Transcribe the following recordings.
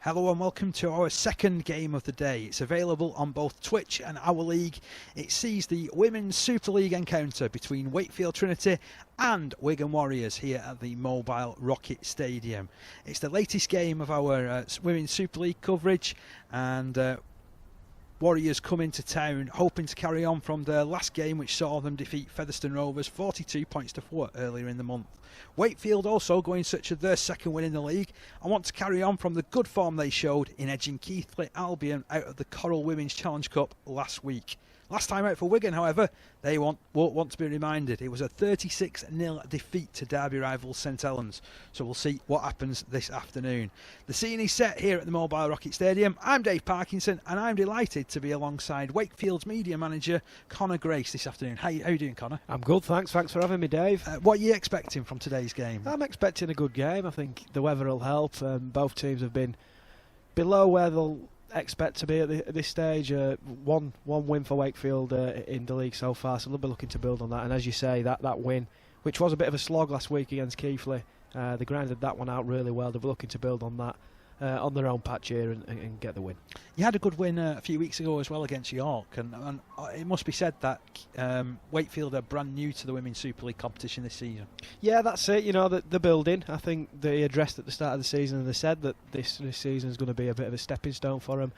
Hello and welcome to our second game of the day. It's available on both Twitch and our league. It sees the Women's Super League encounter between Wakefield Trinity and Wigan Warriors here at the Mobile Rocket Stadium. It's the latest game of our Women's Super League coverage, and Warriors come into town hoping to carry on from their last game, which saw them defeat Featherstone Rovers 42 points to 4 earlier in the month. Wakefield also going search of their second win in the league and want to carry on from the good form they showed in edging Keighley Albion out of the Coral Women's Challenge Cup last week. Last time out for Wigan, however, they won't want to be reminded. It was a 36-0 defeat to derby rival St Helens. So we'll see what happens this afternoon. The scene is set here at the Mobile Rocket Stadium. I'm Dave Parkinson, and I'm delighted to be alongside Wakefield's media manager, Connor Grace, this afternoon. How you doing, Connor? I'm good, thanks. Thanks for having me, Dave. What are you expecting from today's game? I'm expecting a good game. I think the weather will help. Both teams have been below where they'll expect to be at this stage. One win for Wakefield in the league so far, so they'll be looking to build on that. And as you say, that win, which was a bit of a slog last week against Keighley, they grinded that one out really well. They'll be looking to build on that on their own patch here and get the win. You had a good win a few weeks ago as well against York, and it must be said that Wakefield are brand new to the Women's Super League competition this season. Yeah, that's it. You know, the building. I think they addressed at the start of the season, and they said that this season is going to be a bit of a stepping stone for them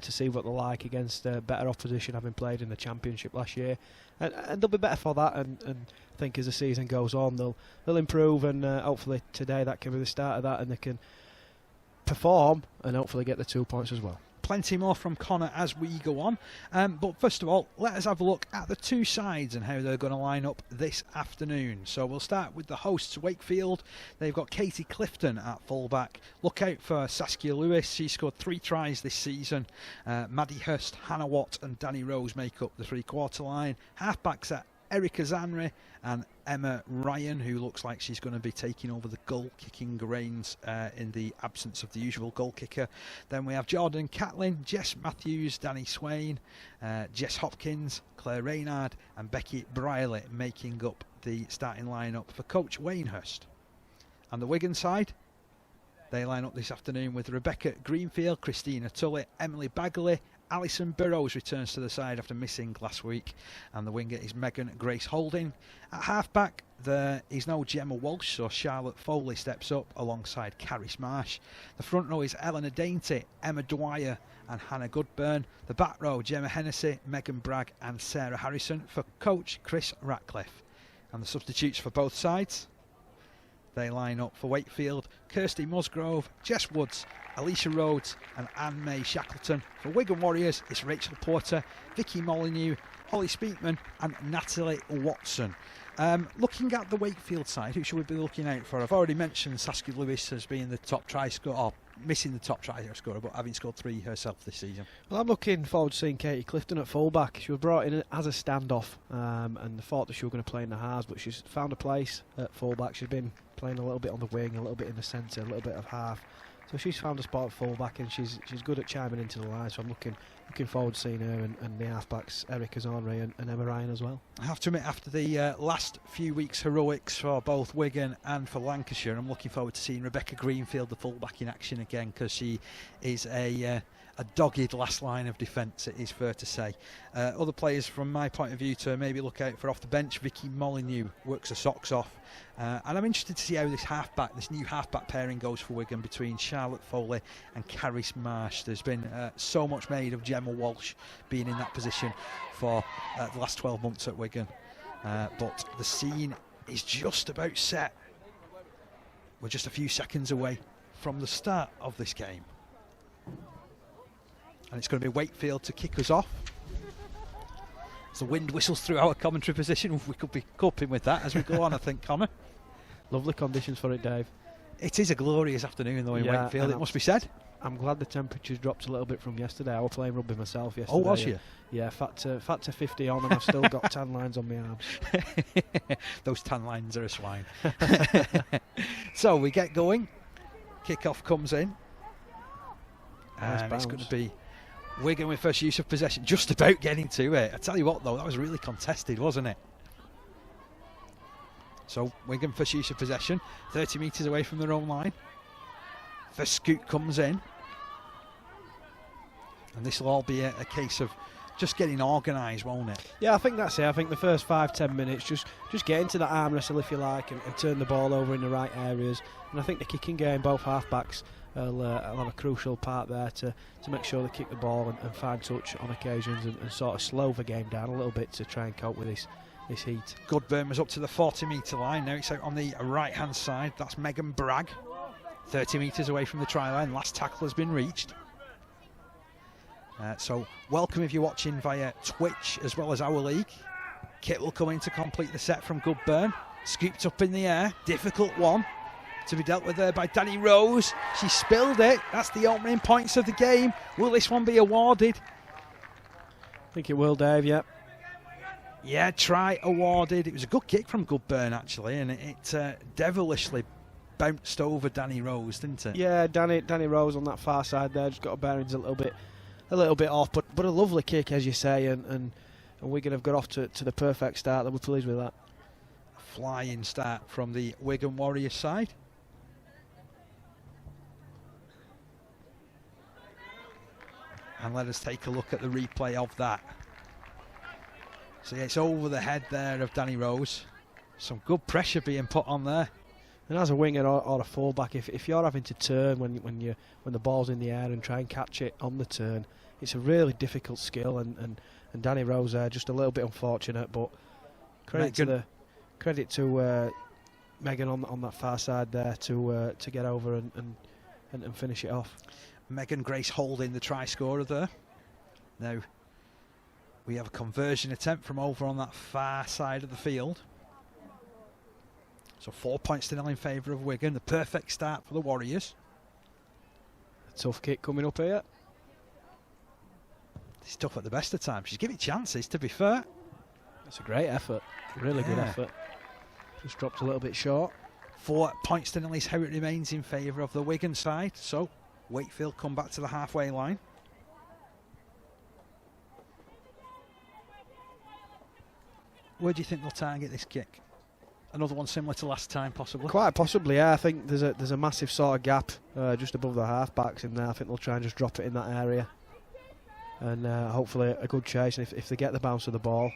to see what they're like against better opposition, having played in the Championship last year, and they'll be better for that. And I think as the season goes on, they'll improve, and hopefully today that can be the start of that, and they can perform and hopefully get the 2 points as well. Plenty more from Connor as we go on, but first of all, let us have a look at the two sides and how they're going to line up this afternoon. So we'll start with the hosts, Wakefield. They've got Katie Clifton at fullback. Look out for Saskia Lewis. She scored 3 tries this season. Maddie Hurst, Hannah Watt and Danny Rose make up the three-quarter line. Halfbacks at Erica Zanri and Emma Ryan, who looks like she's going to be taking over the goal-kicking reins in the absence of the usual goal kicker. Then we have Jordan Catlin, Jess Matthews, Danny Swain, Jess Hopkins, Claire Reynard and Becky Briley making up the starting lineup for coach Wayne Hurst. And the Wigan side, they line up this afternoon with Rebecca Greenfield, Christina Tully, Emily Bagley, Alison Burrows returns to the side after missing last week, and the winger is Megan Grace Holding. At half-back, there is no Gemma Walsh, so Charlotte Foley steps up alongside Caris Marsh. The front row is Eleanor Dainty, Emma Dwyer and Hannah Goodburn. The back row, Gemma Hennessy, Megan Bragg and Sarah Harrison for coach Chris Ratcliffe. And the substitutes for both sides, they line up for Wakefield: Kirsty Musgrove, Jess Woods, Alicia Rhodes and Anne-May Shackleton. For Wigan Warriors, it's Rachel Porter, Vicky Molyneux, Holly Speakman and Natalie Watson. Looking at the Wakefield side, who should we be looking out for? I've already mentioned Saskia Lewis as being the top try scorer, or missing the top try scorer, but having scored 3 herself this season. Well, I'm looking forward to seeing Katie Clifton at fullback. She was brought in as a standoff, and thought that she was going to play in the halves, but she's found a place at fullback. She's been playing a little bit on the wing, a little bit in the centre, a little bit of half. So she's found a spot at fullback, and she's good at chiming into the line. So I'm looking forward to seeing her and the halfbacks, Erica Zanri and Emma Ryan as well. I have to admit, after the last few weeks' heroics for both Wigan and for Lancashire, I'm looking forward to seeing Rebecca Greenfield, the fullback, in action again, because she is a dogged last line of defence, it is fair to say. Other players from my point of view to maybe look out for off the bench: Vicky Molyneux works her socks off, and I'm interested to see how this new halfback pairing goes for Wigan between Charlotte Foley and Caris Marsh. There's been so much made of Gemma Walsh being in that position for the last 12 months at Wigan, but the scene is just about set. We're just a few seconds away from the start of this game. And it's going to be Wakefield to kick us off. As the wind whistles through our commentary position, we could be coping with that as we go on, I think, Connor. Lovely conditions for it, Dave. It is a glorious afternoon, though, in Wakefield, it must be said. I'm glad the temperature's dropped a little bit from yesterday. I was playing rugby myself yesterday. Oh, was you? Yeah, fat to 50 on, and I've still got tan lines on my arms. Those tan lines are a swine. So we get going. Kick-off comes in. And it's going to be Wigan with first use of possession, just about getting to it. I tell you what, though, that was really contested, wasn't it? So Wigan first use of possession, 30 metres away from their own line. First scoot comes in. And this will all be a case of just getting organised, won't it? Yeah, I think that's it. I think the first 5-10 minutes, just get into that arm wrestle, if you like, and turn the ball over in the right areas. And I think the kicking game, both half-backs, will have a crucial part there to make sure they kick the ball and find touch on occasions and sort of slow the game down a little bit to try and cope with this heat. Goodburn was up to the 40-metre line. Now it's out on the right-hand side. That's Megan Bragg, 30 metres away from the try line. Last tackle has been reached. So welcome if you're watching via Twitch as well as our league. Kit will come in to complete the set from Goodburn. Scooped up in the air. Difficult one to be dealt with there by Danny Rose. She spilled it. That's the opening points of the game. Will this one be awarded? I think it will, Dave, yeah. Yeah, try awarded. It was a good kick from Goodburn, actually, and it devilishly bounced over Danny Rose, didn't it? Yeah, Danny Rose on that far side there, just got her bearings a little bit off, but a lovely kick, as you say, and Wigan have got off to the perfect start. They were pleased with that. Flying start from the Wigan Warriors side. And let us take a look at the replay of that. So yeah, it's over the head there of Danny Rose. Some good pressure being put on there. And as a winger or a fullback, if you're having to turn when the ball's in the air and try and catch it on the turn, it's a really difficult skill. And Danny Rose there, just a little bit unfortunate, but credit to Megan on that far side there to get over and finish it off. Megan Grace holding the try scorer there. Now we have a conversion attempt from over on that far side of the field. So 4 points to 0 in favour of Wigan. The perfect start for the Warriors. A tough kick coming up here. It's tough at the best of times. She's giving chances, to be fair. It's a great effort. Really good effort. Just dropped a little bit short. 4 points to 0 is how it remains in favour of the Wigan side. So Wakefield come back to the halfway line. Where do you think they'll target this kick? Another one similar to last time, possibly? Quite possibly, yeah. I think there's a massive sort of gap just above the half-backs in there. I think they'll try and just drop it in that area. And hopefully a good chase, and if they get the bounce of the ball.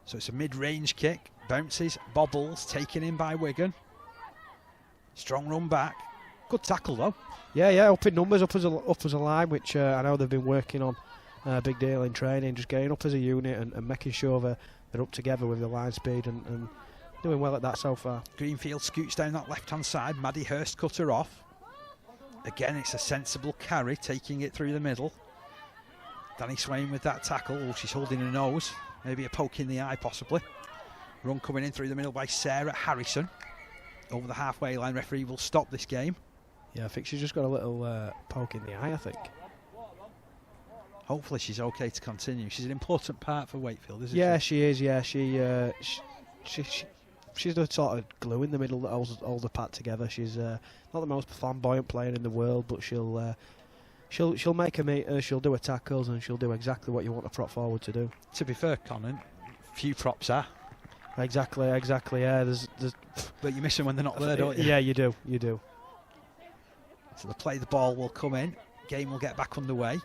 So it's a mid-range kick. Bounces, bobbles, taken in by Wigan. Strong run back. Good tackle, though. Yeah, up in numbers, up as a line, which I know they've been working on a big deal in training, just getting up as a unit and making sure they're up together with the line speed and doing well at that so far. Greenfield scoots down that left-hand side. Maddie Hurst cut her off. Again, it's a sensible carry, taking it through the middle. Danny Swain with that tackle. Oh, she's holding her nose. Maybe a poke in the eye, possibly. Run coming in through the middle by Sarah Harrison. Over the halfway line, referee will stop this game. Yeah, I think she's just got a little poke in the eye, I think. Hopefully she's okay to continue. She's an important part for Wakefield, isn't she? Yeah, she is. Yeah, she's the sort of glue in the middle that holds the pack together. She's not the most flamboyant player in the world, but she'll make a meter, she'll do her tackles, and she'll do exactly what you want a prop forward to do. To be fair, Conan, few props are. Exactly. Yeah, there's but you miss them when they're not there, don't you? Yeah, you do. So the play, the ball will come in. Game will get back underway.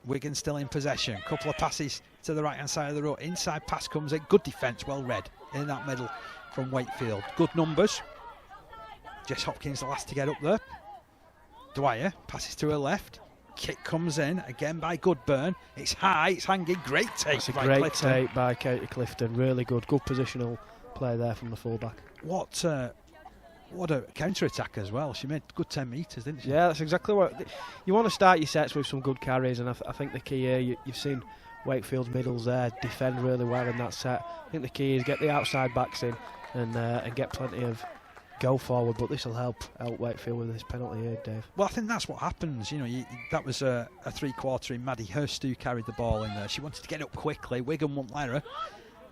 Wigan still in possession. Couple of passes to the right-hand side of the road. Inside pass comes in. Good defence, well read in that middle from Wakefield. Good numbers. Jess Hopkins the last to get up there. Dwyer passes to her left. Kick comes in again by Goodburn. It's high, it's hanging. Great take. It's a great take by Katie Clifton. Really good positional play there from the fullback. What a counter-attack as well. She made good 10 metres, didn't she? Yeah, that's exactly what you want to start your sets with, some good carries, and I think the key here, you've seen Wakefield's middles there defend really well in that set. I think the key is get the outside backs in and get plenty of go forward, but this will help Wakefield with this penalty here, Dave. Well, I think that's what happens. You know, that was a three-quarter in Maddie Hurst who carried the ball in there. She wanted to get up quickly. Wigan won't let her.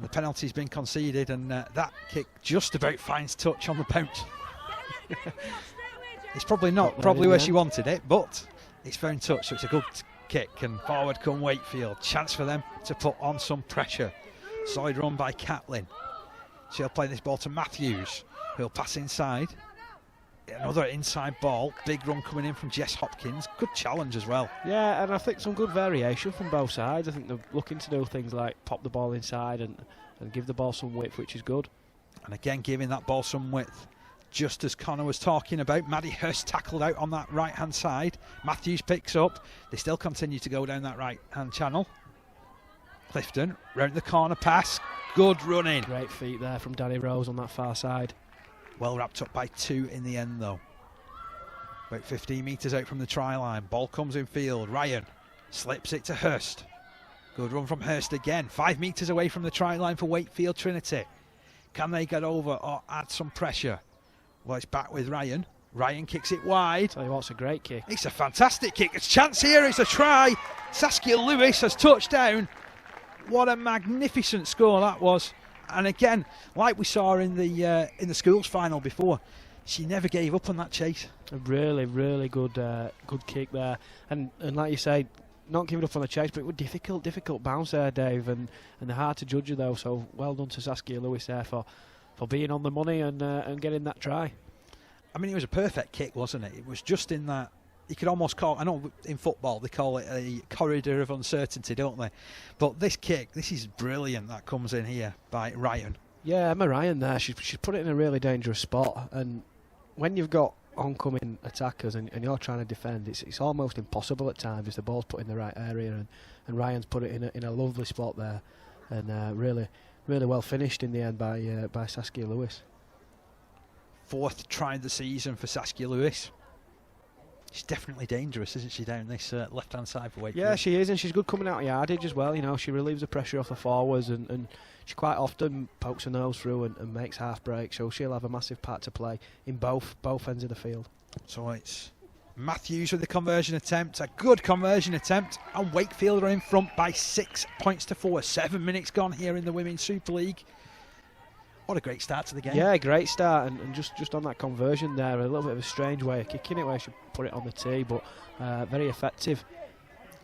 The penalty's been conceded, and that kick just about finds touch on the bounce. It's probably not where she wanted it, but it's found touch, so it's a good kick, and forward come Wakefield. Chance for them to put on some pressure. Solid run by Catlin. She'll play this ball to Matthews, who'll pass inside. Another inside ball. Big run coming in from Jess Hopkins. Good challenge as well. Yeah, and I think some good variation from both sides. I think they're looking to do things like pop the ball inside and give the ball some width, which is good. And again, giving that ball some width. Just as Connor was talking about, Maddie Hurst tackled out on that right-hand side. Matthews picks up. They still continue to go down that right-hand channel. Clifton, round the corner pass. Good running. Great feet there from Danny Rose on that far side. Well wrapped up by 2 in the end, though. About 15 metres out from the try line. Ball comes in field. Ryan slips it to Hurst. Good run from Hurst again. 5 metres away from the try line for Wakefield Trinity. Can they get over or add some pressure? Well, it's back with Ryan. Ryan kicks it wide. Tell you what, it's a great kick. It's a fantastic kick. It's a chance here. It's a try. Saskia Lewis has touched down. What a magnificent score that was. And again, like we saw in the schools final before, she never gave up on that chase. A really, really good kick there. And like you say, not giving up on the chase, but it was difficult bounce there, Dave, and they're hard to judge her though. So well done to Saskia Lewis there for being on the money and getting that try. I mean, it was a perfect kick, wasn't it? It was just in that. You could almost call, I know in football they call it a corridor of uncertainty, don't they? But this kick, this is brilliant that comes in here by Ryan. Yeah, Emma Ryan there, she's put it in a really dangerous spot. And when you've got oncoming attackers and you're trying to defend, it's almost impossible at times if the ball's put in the right area. And Ryan's put it in a lovely spot there. And really well finished in the end by Saskia Lewis. 4th try of the season for Saskia Lewis. She's definitely dangerous, isn't she, down this left-hand side for Wakefield? Yeah, she is, and she's good coming out of yardage as well. You know, she relieves the pressure off the forwards, and she quite often pokes her nose through and makes half breaks. So she'll have a massive part to play in both ends of the field. So it's Matthews with the conversion attempt, a good conversion attempt, and Wakefield are in front by 6 points to 4. 7 minutes gone here in the Women's Super League. What a great start to the game. Yeah, great start, and just on that conversion there, a little bit of a strange way of kicking it where she put it on the tee, but very effective.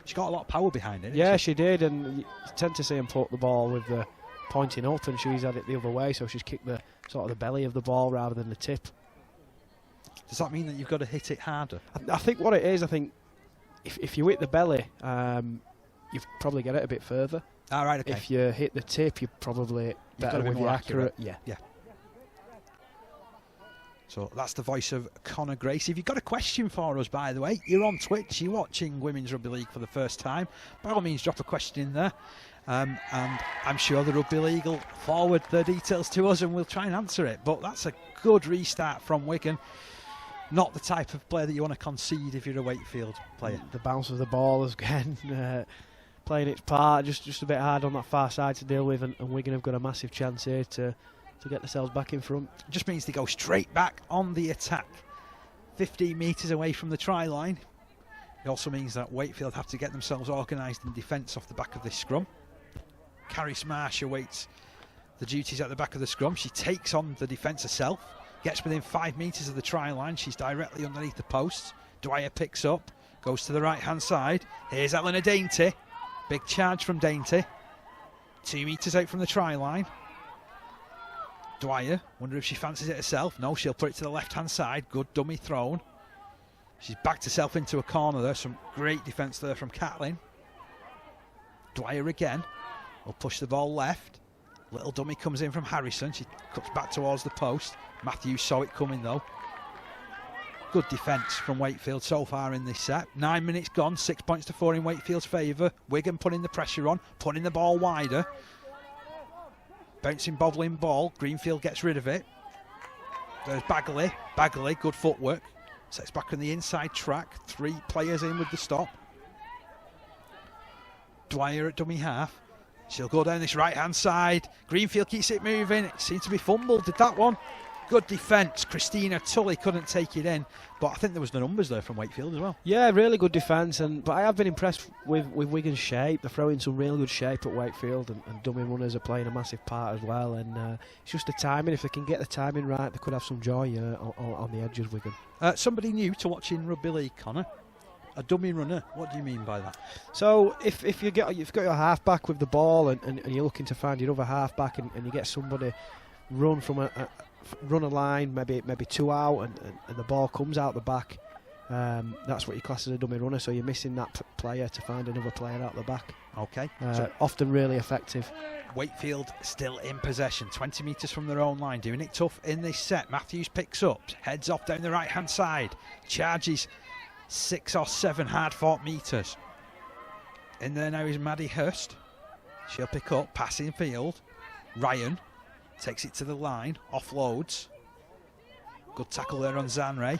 She got a lot of power behind it. Yeah, she did, and you tend to see him put the ball with the pointing up, and she's had it the other way, so she's kicked the sort of the belly of the ball rather than the tip. Does that mean that you've got to hit it harder? I think what it is, I think if you hit the belly, you've probably get it a bit further. All right, okay. If you hit the tip, you're probably better with the accurate. Yeah. So that's the voice of Connor Grace. If you've got a question for us, by the way, you're on Twitch, you're watching Women's Rugby League for the first time, by all means drop a question in there. And I'm sure the Rugby League will forward the details to us and we'll try and answer it. But that's a good restart from Wigan. Not the type of player that you want to concede if you're a Wakefield player. The bounce of the ball is again playing its part, just a bit hard on that far side to deal with, and Wigan have got a massive chance here to get themselves back in front. Just means they go straight back on the attack, 15 metres away from the try line. It also means that Wakefield have to get themselves organised in defence off the back of this scrum. Carrie Smarsh awaits the duties at the back of the scrum. She takes on the defence herself, gets within 5 metres of the try line. She's directly underneath the posts. Dwyer picks up, goes to the right hand side. Here's Eleanor Dainty. Big charge from Dainty. 2 metres out from the try line. Dwyer, wonder if she fancies it herself. No, she'll put it to the left hand side. Good dummy thrown. She's backed herself into a corner there. Some great defence there from Catlin. Dwyer again will push the ball left. Little dummy comes in from Harrison. She cuts back towards the post. Matthews saw it coming though. Good defence from Wakefield so far in this set. 9 minutes gone, 6 points to 4 in Wakefield's favour. Wigan putting the pressure on, putting the ball wider. Bouncing, bobbling ball. Greenfield gets rid of it. There's Bagley. Bagley, good footwork. Sets back on the inside track. 3 players in with the stop. Dwyer at dummy half. She'll go down this right-hand side. Greenfield keeps it moving. It seemed to be fumbled. Did that one? Good defence. Christina Tully couldn't take it in, but I think there was the numbers there from Wakefield as well. Yeah, really good defence, but I have been impressed with Wigan's shape. They're throwing some really good shape at Wakefield, and dummy runners are playing a massive part as well. And it's just the timing. If they can get the timing right, they could have some joy on the edges, Wigan. Somebody new to watching Rugby League, Connor. A dummy runner. What do you mean by that? So if you've got your half back with the ball and you're looking to find your other half back and you get somebody run from run a line, maybe 2 out, and the ball comes out the back. That's what you class as a dummy runner. So you're missing that player to find another player out the back. Okay. So often really effective. Wakefield still in possession, 20 metres from their own line, doing it tough in this set. Matthews picks up, heads off down the right hand side, charges 6 or 7 hard-fought metres. In there now is Maddie Hurst. She'll pick up, passing field. Ryan takes it to the line, offloads. Good tackle there on Zanre.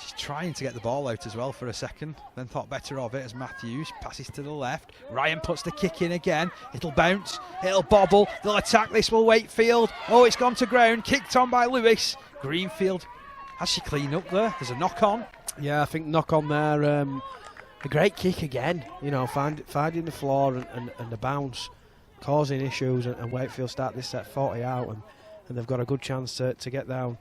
She's trying to get the ball out as well for a second, then thought better of it as Matthews passes to the left. Ryan puts the kick in again. It'll bounce, it'll bobble. They'll attack this, will Wakefield. Oh, it's gone to ground, kicked on by Lewis. Greenfield, has she cleaned up there? There's a knock on. Yeah, I think knock on there. A great kick again, you know, finding the floor and the bounce, causing issues, and Wakefield start this set 40 out, and they've got a good chance to get down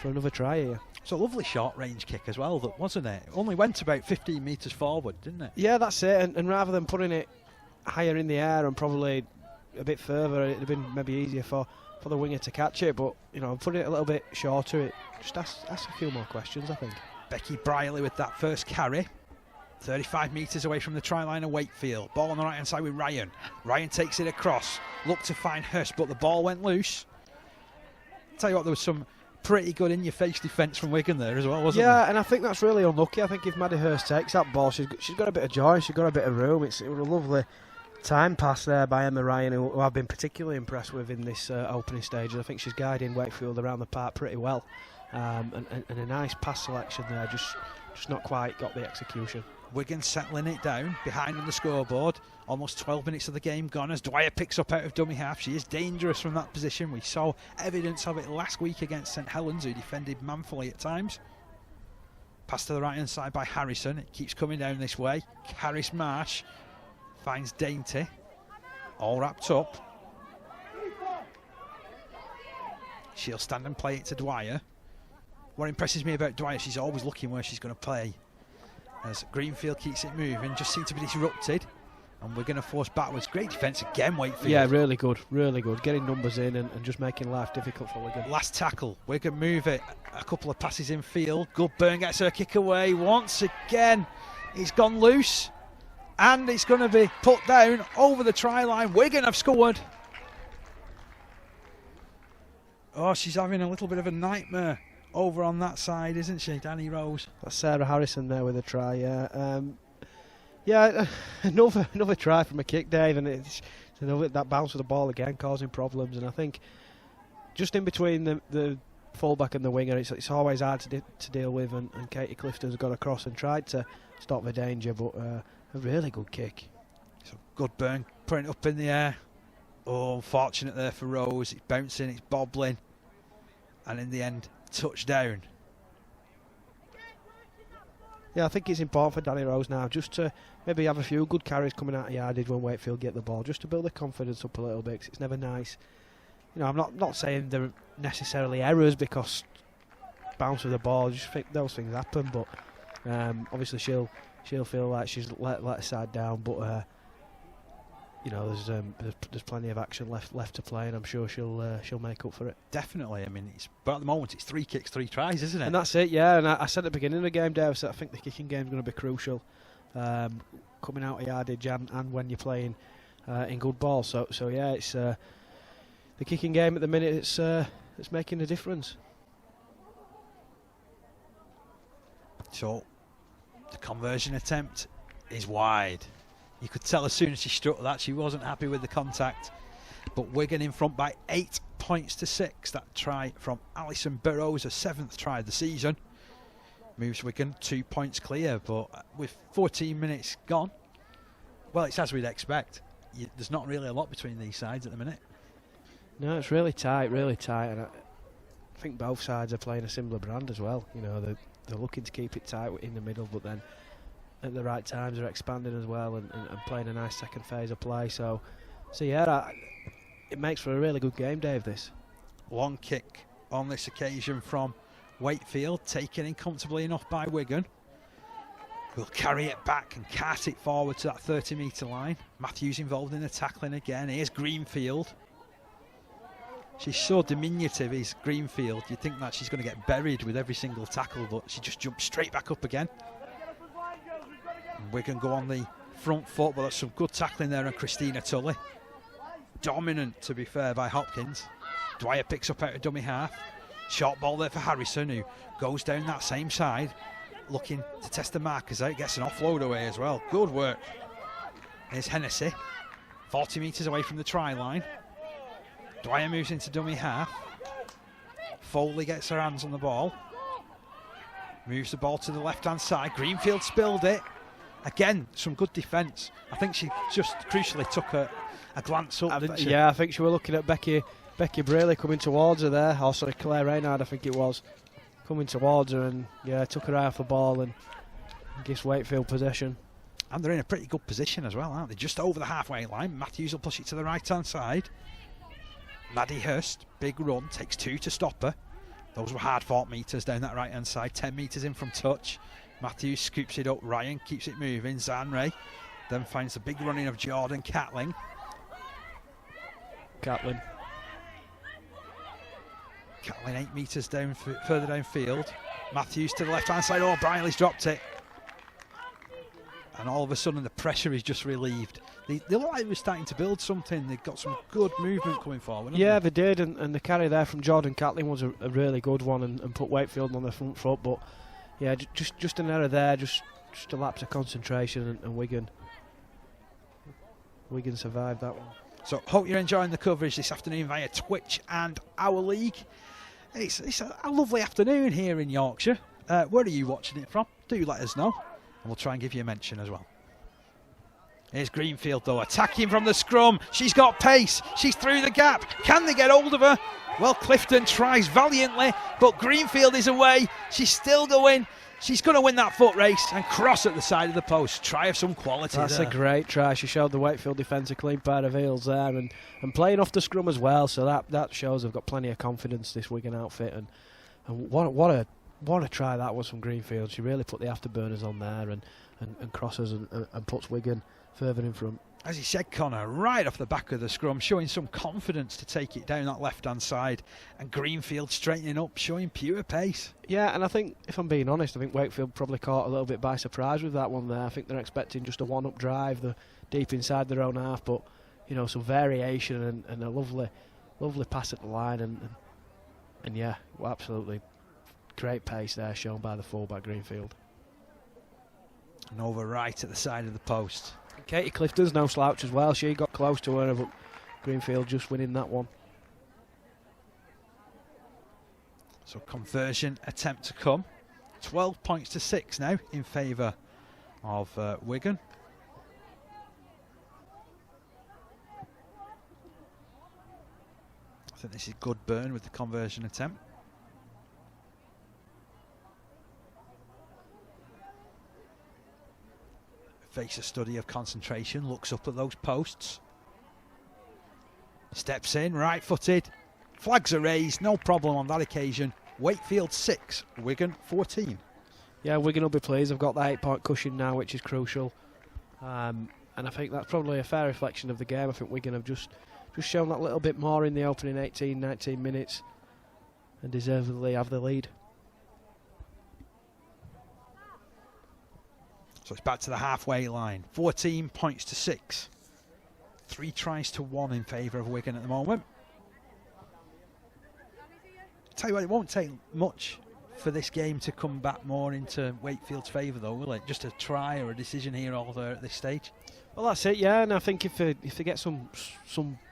for another try here. It's a lovely short range kick as well, wasn't it? It only went about 15 metres forward, didn't it? Yeah, that's it, and rather than putting it higher in the air and probably a bit further, it'd have been maybe easier for the winger to catch it, but, you know, putting it a little bit shorter, it just asks a few more questions, I think. Becky Briley with that first carry. 35 metres away from the try line of Wakefield. Ball on the right hand side with Ryan. Ryan takes it across. Looked to find Hurst, but the ball went loose. Tell you what, there was some pretty good in-your-face defence from Wigan there as well, wasn't there? Yeah, and I think that's really unlucky. I think if Maddie Hurst takes that ball, she's got a bit of joy, she's got a bit of room. It was a lovely time pass there by Emma Ryan, who I've been particularly impressed with in this opening stage. I think she's guiding Wakefield around the park pretty well. And a nice pass selection there, just not quite got the execution. Wigan settling it down behind on the scoreboard. Almost 12 minutes of the game gone as Dwyer picks up out of dummy half. She is dangerous from that position. We saw evidence of it last week against St Helens, who defended manfully at times. Pass to the right hand side by Harrison. It keeps coming down this way. Harris Marsh finds Dainty. All wrapped up. She'll stand and play it to Dwyer. What impresses me about Dwyer, she's always looking where she's going to play. As Greenfield keeps it moving, just seems to be disrupted. And we're going to force backwards. Great defence again, Wakefield. Yeah, really good, really good. Getting numbers in and just making life difficult for Wigan. Last tackle, Wigan move it. A couple of passes in field. Goodburn gets her kick away once again. It's gone loose. And it's going to be put down over the try line. Wigan have scored. Oh, she's having a little bit of a nightmare over on that side, isn't she, Danny Rose? That's Sarah Harrison there with a try, yeah. Yeah, another try from a kick, Dave, and it's that bounce of the ball again causing problems. And I think just in between the fullback and the winger, it's always hard to deal with. And Katie Clifton's got across and tried to stop the danger, but a really good kick. So Goodburn putting it up in the air. Oh, unfortunate there for Rose. It's bouncing, it's bobbling, and in the end, touchdown. Yeah, I think it's important for Danny Rose now just to maybe have a few good carries coming out of yardage when Wakefield get the ball, just to build the confidence up a little bit, 'cause it's never nice. You know, I'm not saying they're necessarily errors, because bounce of the ball, just think those things happen, but obviously she'll feel like she's let her side down, but you know, there's plenty of action left to play, and I'm sure she'll make up for it. Definitely. I mean, but at the moment it's 3 kicks, 3 tries, isn't it? And that's it, yeah. And I said at the beginning of the game, Dave, so I think the kicking game's going to be crucial, coming out of yardage and when you're playing in good ball. So yeah, it's the kicking game at the minute. It's making a difference. So the conversion attempt is wide. You could tell as soon as she struck that she wasn't happy with the contact. But Wigan in front by 8 points to 6. That try from Alison Burrows, her 7th try of the season, moves Wigan 2 points clear. But with 14 minutes gone, well, it's as we'd expect. There's not really a lot between these sides at the minute. No, it's really tight, and I think both sides are playing a similar brand as well. You know, they're looking to keep it tight in the middle, but then at the right times they're expanding as well and playing a nice second phase of play. So yeah, it makes for a really good game, Dave, this. Long kick on this occasion from Wakefield, taken in comfortably enough by Wigan. We'll carry it back and cart it forward to that 30-metre line. Matthews involved in the tackling again. Here's Greenfield. She's so diminutive, is Greenfield. You'd think that she's going to get buried with every single tackle, but she just jumps straight back up again. And Wigan go on the front foot, but that's some good tackling there on Christina Tully. Dominant, to be fair, by Hopkins. Dwyer picks up out of dummy half. Short ball there for Harrison, who goes down that same side, looking to test the markers out. Gets an offload away as well. Good work. Here's Hennessy, 40 metres away from the try line. Dwyer moves into dummy half. Foley gets her hands on the ball. Moves the ball to the left-hand side. Greenfield spilled it. Again, some good defence. I think she just crucially took a glance up, didn't she? Yeah, I think she was looking at Becky Braley coming towards her there. Oh, sorry, Claire Reynard, I think it was. Coming towards her and, yeah, took her eye off the ball and gives Wakefield possession. And they're in a pretty good position as well, aren't they? Just over the halfway line. Matthews will push it to the right-hand side. Maddie Hurst, big run, takes 2 to stop her. Those were hard-fought metres down that right-hand side. 10 metres in from touch. Matthews scoops it up. Ryan keeps it moving. Zanray then finds the big running of Jordan Catlin. Catlin 8 metres down, further downfield. Matthews to the left-hand side. Oh, Briley's dropped it. And all of a sudden the pressure is just relieved. They look like they were starting to build something. They've got some good movement coming forward. Yeah, they did, and the carry there from Jordan Catlin was a really good one and put Wakefield on the front foot. But yeah, just an error there, just a lapse of concentration, and Wigan survived that one. So hope you're enjoying the coverage this afternoon via Twitch and Our League. It's a lovely afternoon here in Yorkshire. Where are you watching it from? Do let us know, and we'll try and give you a mention as well. Here's Greenfield though, attacking from the scrum. She's got pace. She's through the gap. Can they get hold of her? Well, Clifton tries valiantly, but Greenfield is away. She's still going. She's going to win that foot race and cross at the side of the post. Try of some quality. That's there. A great try. She showed the Wakefield defence a clean pair of heels there and playing off the scrum as well. So that shows they've got plenty of confidence, this Wigan outfit. And what a try that was from Greenfield. She really put the afterburners on there and crosses and puts Wigan further in front. As you said, Connor, right off the back of the scrum, showing some confidence to take it down that left-hand side. And Greenfield straightening up, showing pure pace. Yeah, and I think, if I'm being honest, I think Wakefield probably caught a little bit by surprise with that one there. I think they're expecting just a one-up drive, deep inside their own half, but, you know, some variation and a lovely pass at the line. And yeah, well, absolutely great pace there shown by the fullback Greenfield. And over right at the side of the post. Katie Clifton's no slouch as well. She got close to her, but Greenfield just winning that one. So conversion attempt to come. 12 points to 6 now in favour of Wigan. I think this is good burn with the conversion attempt. Face a study of concentration, looks up at those posts. Steps in, right-footed. Flags are raised, no problem on that occasion. Wakefield 6, Wigan 14. Yeah, Wigan will be pleased. They've got that 8-point cushion now, which is crucial. And I think that's probably a fair reflection of the game. I think Wigan have just shown that little bit more in the opening 18, 19 minutes and deservedly have the lead. So it's back to the halfway line. 14 points to 6. 3 tries to 1 in favour of Wigan at the moment. Tell you what, it won't take much for this game to come back more into Wakefield's favour, though, will it? Just a try or a decision here or there at this stage. Well, that's it, yeah. And I think if they get some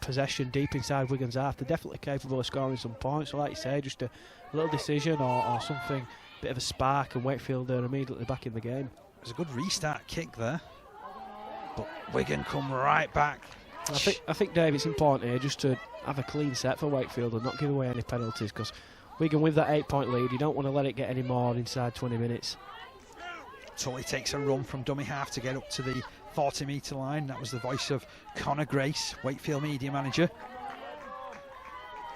possession deep inside Wigan's half, they're definitely capable of scoring some points. So, like you say, just a little decision or something, bit of a spark, and Wakefield are immediately back in the game. It was a good restart kick there, but Wigan come right back. I think, Dave, it's important here just to have a clean set for Wakefield and not give away any penalties, because Wigan with that 8-point lead, you don't want to let it get any more inside 20 minutes. Tully takes a run from dummy half to get up to the 40-metre line. That was the voice of Connor Grace, Wakefield media manager.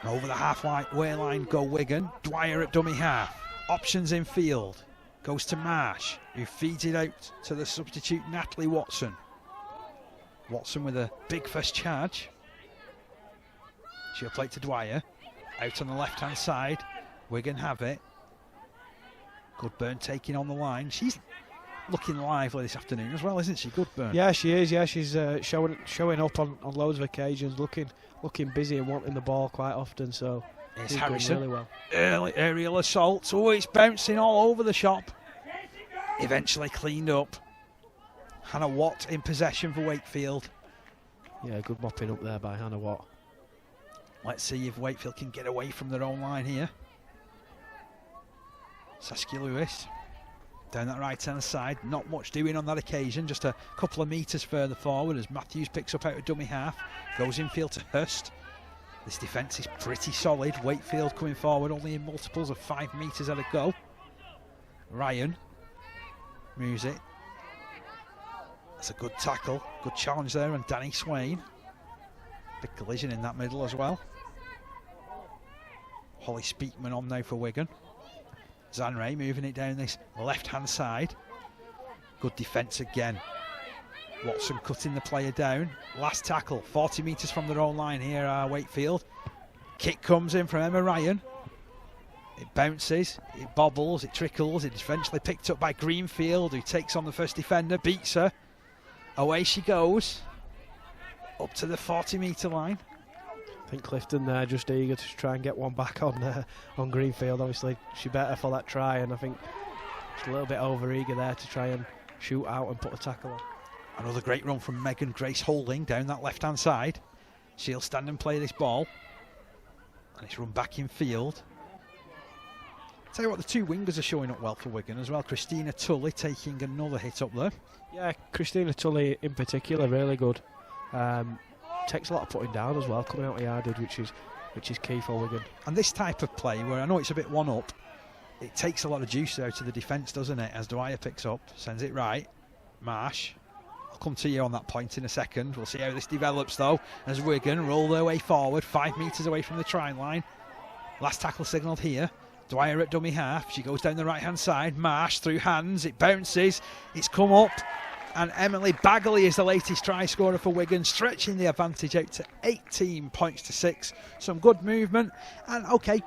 And over the halfway line go Wigan. Dwyer at dummy half. Options in field. Goes to Marsh, who feeds it out to the substitute Natalie Watson. Watson with a big first charge. She'll play to Dwyer. Out on the left-hand side. Wigan have it. Goodburn taking on the line. She's looking lively this afternoon as well, isn't she? Goodburn. Yeah, she is. Yeah, she's showing up on loads of occasions, looking busy and wanting the ball quite often. So It's Harrison. Really well. Early aerial assault. Oh, it's bouncing all over the shop. Eventually cleaned up. Hannah Watt in possession for Wakefield. Yeah, good mopping up there by Hannah Watt. Let's see if Wakefield can get away from their own line here. Saskia Lewis down that right hand side. Not much doing on that occasion, just a couple of metres further forward as Matthews picks up out of dummy half. Goes infield to Hurst. This defence is pretty solid. Wakefield coming forward only in multiples of 5 metres at a go. Ryan moves it. That's a good tackle, good challenge there, and Danny Swain. Big collision in that middle as well. Holly Speakman on now for Wigan. Zanray moving it down this left-hand side. Good defence again. Watson cutting the player down. Last tackle, 40 metres from their own line here, Wakefield. Kick comes in from Emma Ryan. It bounces, it bobbles, it trickles. It's eventually picked up by Greenfield, who takes on the first defender, beats her. Away she goes, up to the 40-metre line. I think Clifton there just eager to try and get one back on Greenfield. Obviously, she better for that try, and I think she's a little bit over eager there to try and shoot out and put a tackle on. Another great run from Megan Grace Holding down that left-hand side. She'll stand and play this ball, and it's run back in field. Tell you what, the two wingers are showing up well for Wigan as well. Christina Tully taking another hit up there. Yeah, Christina Tully in particular, really good. Takes a lot of putting down as well, coming out of yardage, which is key for Wigan. And this type of play, where I know it's a bit one up, it takes a lot of juice out of the defence, doesn't it? As Dwyer picks up, sends it right. Marsh. I'll come to you on that point in a second. We'll see how this develops though, as Wigan roll their way forward, 5 metres away from the try line. Last tackle signalled here. Dwyer at dummy half. She goes down the right hand side. Marsh through hands. It bounces. It's come up. And Emily Bagley is the latest try scorer for Wigan, stretching the advantage out to 18 points to 6. Some good movement. And okay,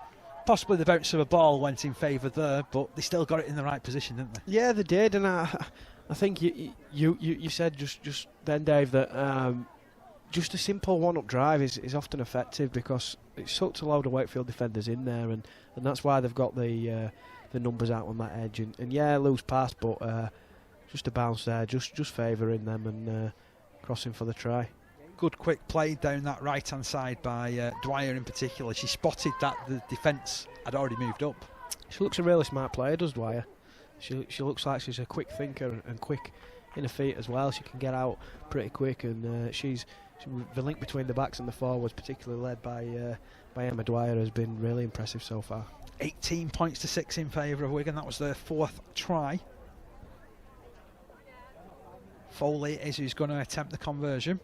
possibly the bounce of a ball went in favour there, but they still got it in the right position, didn't they? Yeah, they did. And I think you said just then, Dave, that just a simple one-up drive is often effective because it sucks a load of Wakefield defenders in there, and that's why they've got the numbers out on that edge. And yeah, loose pass, but just a bounce there, just favouring them and crossing for the try. Good quick play down that right-hand side by Dwyer in particular. She spotted that the defence had already moved up. She looks a really smart player, does Dwyer. She looks like she's a quick thinker and quick in her feet as well. She can get out pretty quick, and the link between the backs and the forwards, particularly led by Emma Dwyer, has been really impressive so far. 18 points to 6 in favour of Wigan. That was their 4th try. Foley is who's going to attempt the conversion.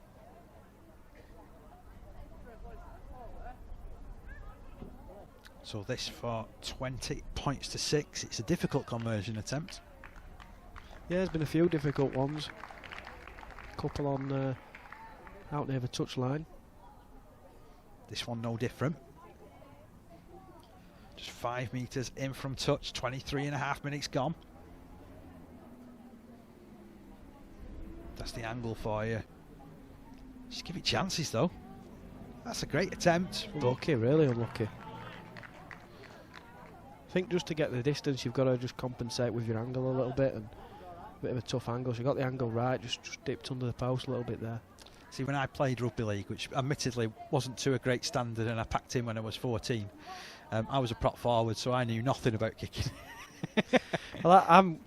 So this for 20 points to 6. It's a difficult conversion attempt. Yeah, there's been a few difficult ones. A couple on out near the touchline. This one no different. Just 5 metres in from touch. 23.5 minutes gone. That's the angle for you. Just give it chances though. That's a great attempt. Unlucky, really unlucky. I think just to get the distance, you've got to just compensate with your angle a little bit, and a bit of a tough angle. She got the angle right, just dipped under the post a little bit there. See, when I played rugby league, which admittedly wasn't to a great standard, and I packed in when I was 14, I was a prop forward, so I knew nothing about kicking. Well, I'm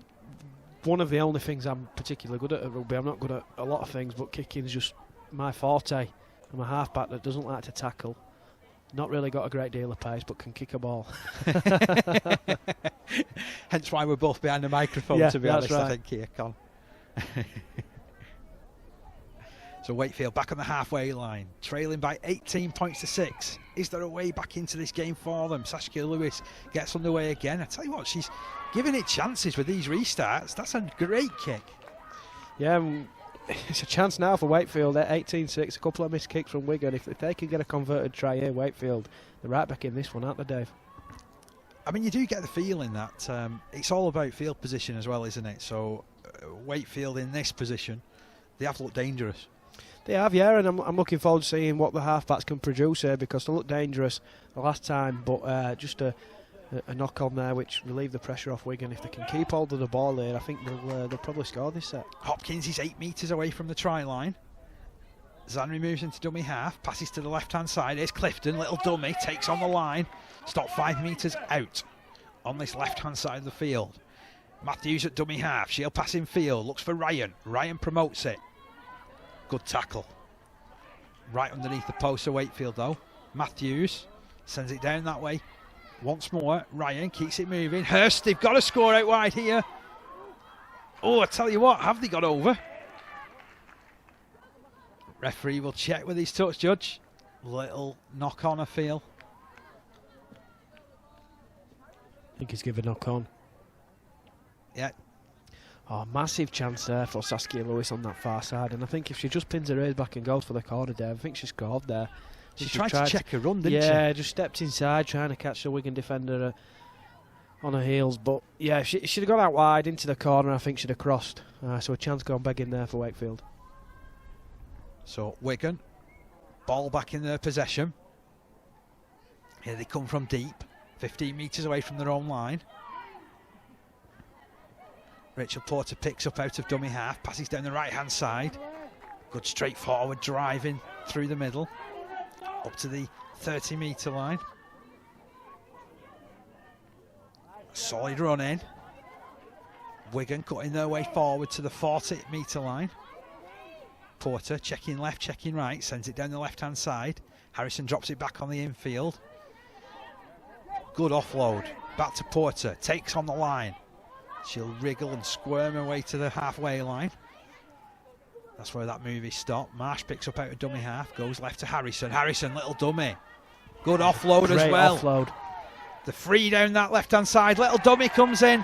one of the only things I'm particularly good at rugby. I'm not good at a lot of things, but kicking's just my forte. I'm a halfback that doesn't like to tackle. Not really got a great deal of pace, but can kick a ball. Hence why we're both behind the microphone, yeah, to be honest, right. I think, here, Con. So Wakefield back on the halfway line, trailing by 18 points to 6. Is there a way back into this game for them? Saskia Lewis gets underway again. I tell you what, she's giving it chances with these restarts. That's a great kick. Yeah, it's a chance now for Wakefield at 18-6. A couple of missed kicks from Wigan. If they can get a converted try here, Wakefield, they're right back in this one, aren't they, Dave? I mean, you do get the feeling that it's all about field position as well, isn't it? So Wakefield in this position, they have looked dangerous. They have, yeah, and I'm looking forward to seeing what the halfbacks can produce here, because they looked dangerous the last time, but just a knock on there which relieved the pressure off Wigan. If they can keep hold of the ball here, I think they'll probably score this set. Hopkins is 8 metres away from the try line. Zanri moves into dummy half, passes to the left-hand side. Here's Clifton, little dummy, takes on the line. Stop 5 metres out on this left-hand side of the field. Matthews at dummy half, she'll pass in field, looks for Ryan. Ryan promotes it. Good tackle. Right underneath the post of Wakefield though. Matthews sends it down that way. Once more, Ryan keeps it moving. Hurst, they've got to score out wide here. Oh, I tell you what, have they got over? Referee will check with his touch judge. Little knock on, I feel. I think he's given a knock on. Yeah. Oh, massive chance there for Saskia Lewis on that far side, and I think if she just pins her ears back and goes for the corner there, I think she scored there. She tried to check her run, didn't she? Yeah, just stepped inside trying to catch the Wigan defender on her heels, but yeah, if she'd have gone out wide into the corner, I think she'd have crossed. So a chance gone begging there for Wakefield. So Wigan, ball back in their possession. Here they come from deep, 15 metres away from their own line. Rachel Porter picks up out of dummy half, passes down the right-hand side. Good straightforward driving through the middle, up to the 30-metre line. Solid run in. Wigan cutting their way forward to the 40-metre line. Porter checking left, checking right, sends it down the left-hand side. Harrison drops it back on the infield. Good offload. Back to Porter, takes on the line. She'll wriggle and squirm her way to the halfway line. That's where that move is stopped. Marsh picks up out of dummy half, goes left to Harrison. Harrison, little dummy. Good offload as well. Offload. The free down that left-hand side. Little dummy comes in.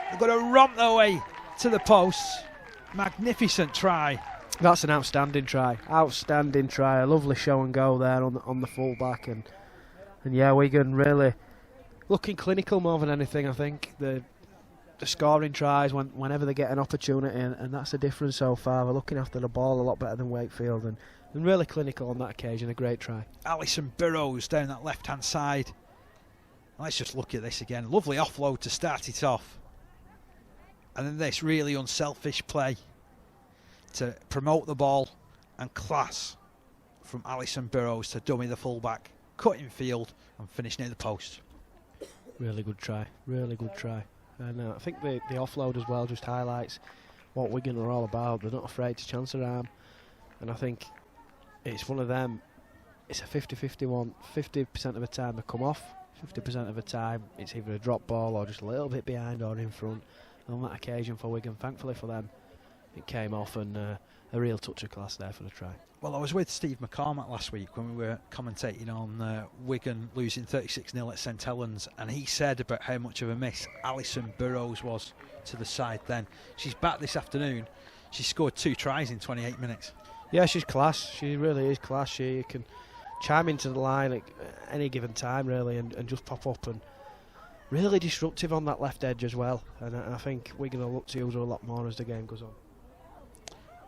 They've got to romp their way to the post. Magnificent try. That's an outstanding try. Outstanding try. A lovely show and go there on the full back, and yeah, Wigan really looking clinical more than anything. I think the scoring tries whenever they get an opportunity, and that's the difference so far. They're looking after the ball a lot better than Wakefield, and really clinical on that occasion. A great try. Alison Burrows down that left-hand side. Let's just look at this again. Lovely offload to start it off, and then this really unselfish play to promote the ball, and class from Alison Burrows to dummy the fullback, cut in field and finish near the post. Really good try. Really good try. And I think the offload as well just highlights what Wigan are all about. They're not afraid to chance their arm, and I think it's one of them. It's a 50-50 one. 50% of the time they come off, 50% of the time it's either a drop ball or just a little bit behind or in front. And on that occasion for Wigan, thankfully for them, it came off, and a real touch of class there for the try. Well, I was with Steve McCormack last week when we were commentating on Wigan losing 36-0 at St Helens, and he said about how much of a miss Alison Burrows was to the side then. She's back this afternoon. She scored 2 tries in 28 minutes. Yeah, she's class. She really is class. She can chime into the line at any given time, really, and just pop up, and really disruptive on that left edge as well. And I think Wigan will look to use her a lot more as the game goes on.